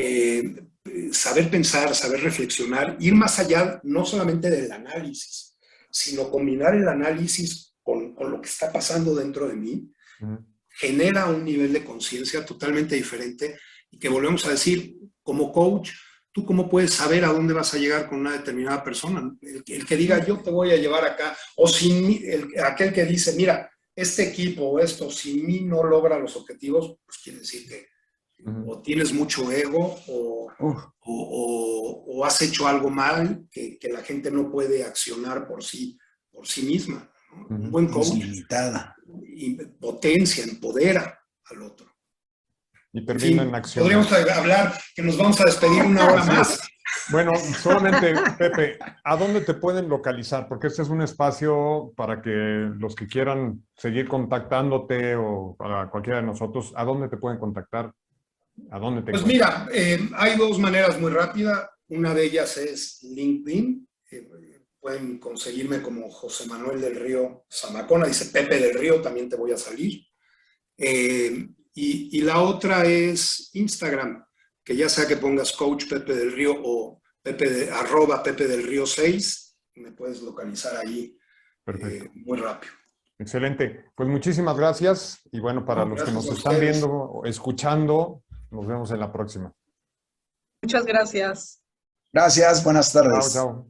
[SPEAKER 4] Saber pensar, saber reflexionar, ir más allá no solamente del análisis, sino combinar el análisis con lo que está pasando dentro de mí, genera un nivel de conciencia totalmente diferente y que volvemos a decir, como coach, ¿tú cómo puedes saber a dónde vas a llegar con una determinada persona? El que diga, yo te voy a llevar acá, o aquel que dice, mira, este equipo o esto, sin mí no logra los objetivos, pues quiere decir que o tienes mucho ego o has hecho algo mal que la gente no puede accionar por sí misma, ¿no? Un buen coach potencia, empodera al otro.
[SPEAKER 1] Y termina en acción.
[SPEAKER 4] Podríamos hablar que nos vamos a despedir 1 hora más.
[SPEAKER 1] Bueno, solamente, Pepe, ¿a dónde te pueden localizar? Porque este es un espacio para que los que quieran seguir contactándote o para cualquiera de nosotros, ¿a dónde te pueden contactar? ¿A dónde te
[SPEAKER 4] Pues
[SPEAKER 1] encuentran?
[SPEAKER 4] mira, hay dos maneras muy rápidas. Una de ellas es LinkedIn. Pueden conseguirme como José Manuel del Río Zamacona. Dice Pepe del Río, también te voy a salir. Y la otra es Instagram, que ya sea que pongas Coach Pepe del Río o @Pepe del Río 6, me puedes localizar ahí
[SPEAKER 1] Perfecto.
[SPEAKER 4] muy rápido.
[SPEAKER 1] Excelente. Pues muchísimas gracias. Y bueno, para
[SPEAKER 4] No,
[SPEAKER 1] los que
[SPEAKER 4] gracias
[SPEAKER 1] nos
[SPEAKER 4] a
[SPEAKER 1] están
[SPEAKER 4] ustedes.
[SPEAKER 1] viendo o escuchando, nos vemos en la próxima.
[SPEAKER 2] Muchas gracias.
[SPEAKER 3] Gracias, buenas
[SPEAKER 1] Chao,
[SPEAKER 3] tardes.
[SPEAKER 1] chao.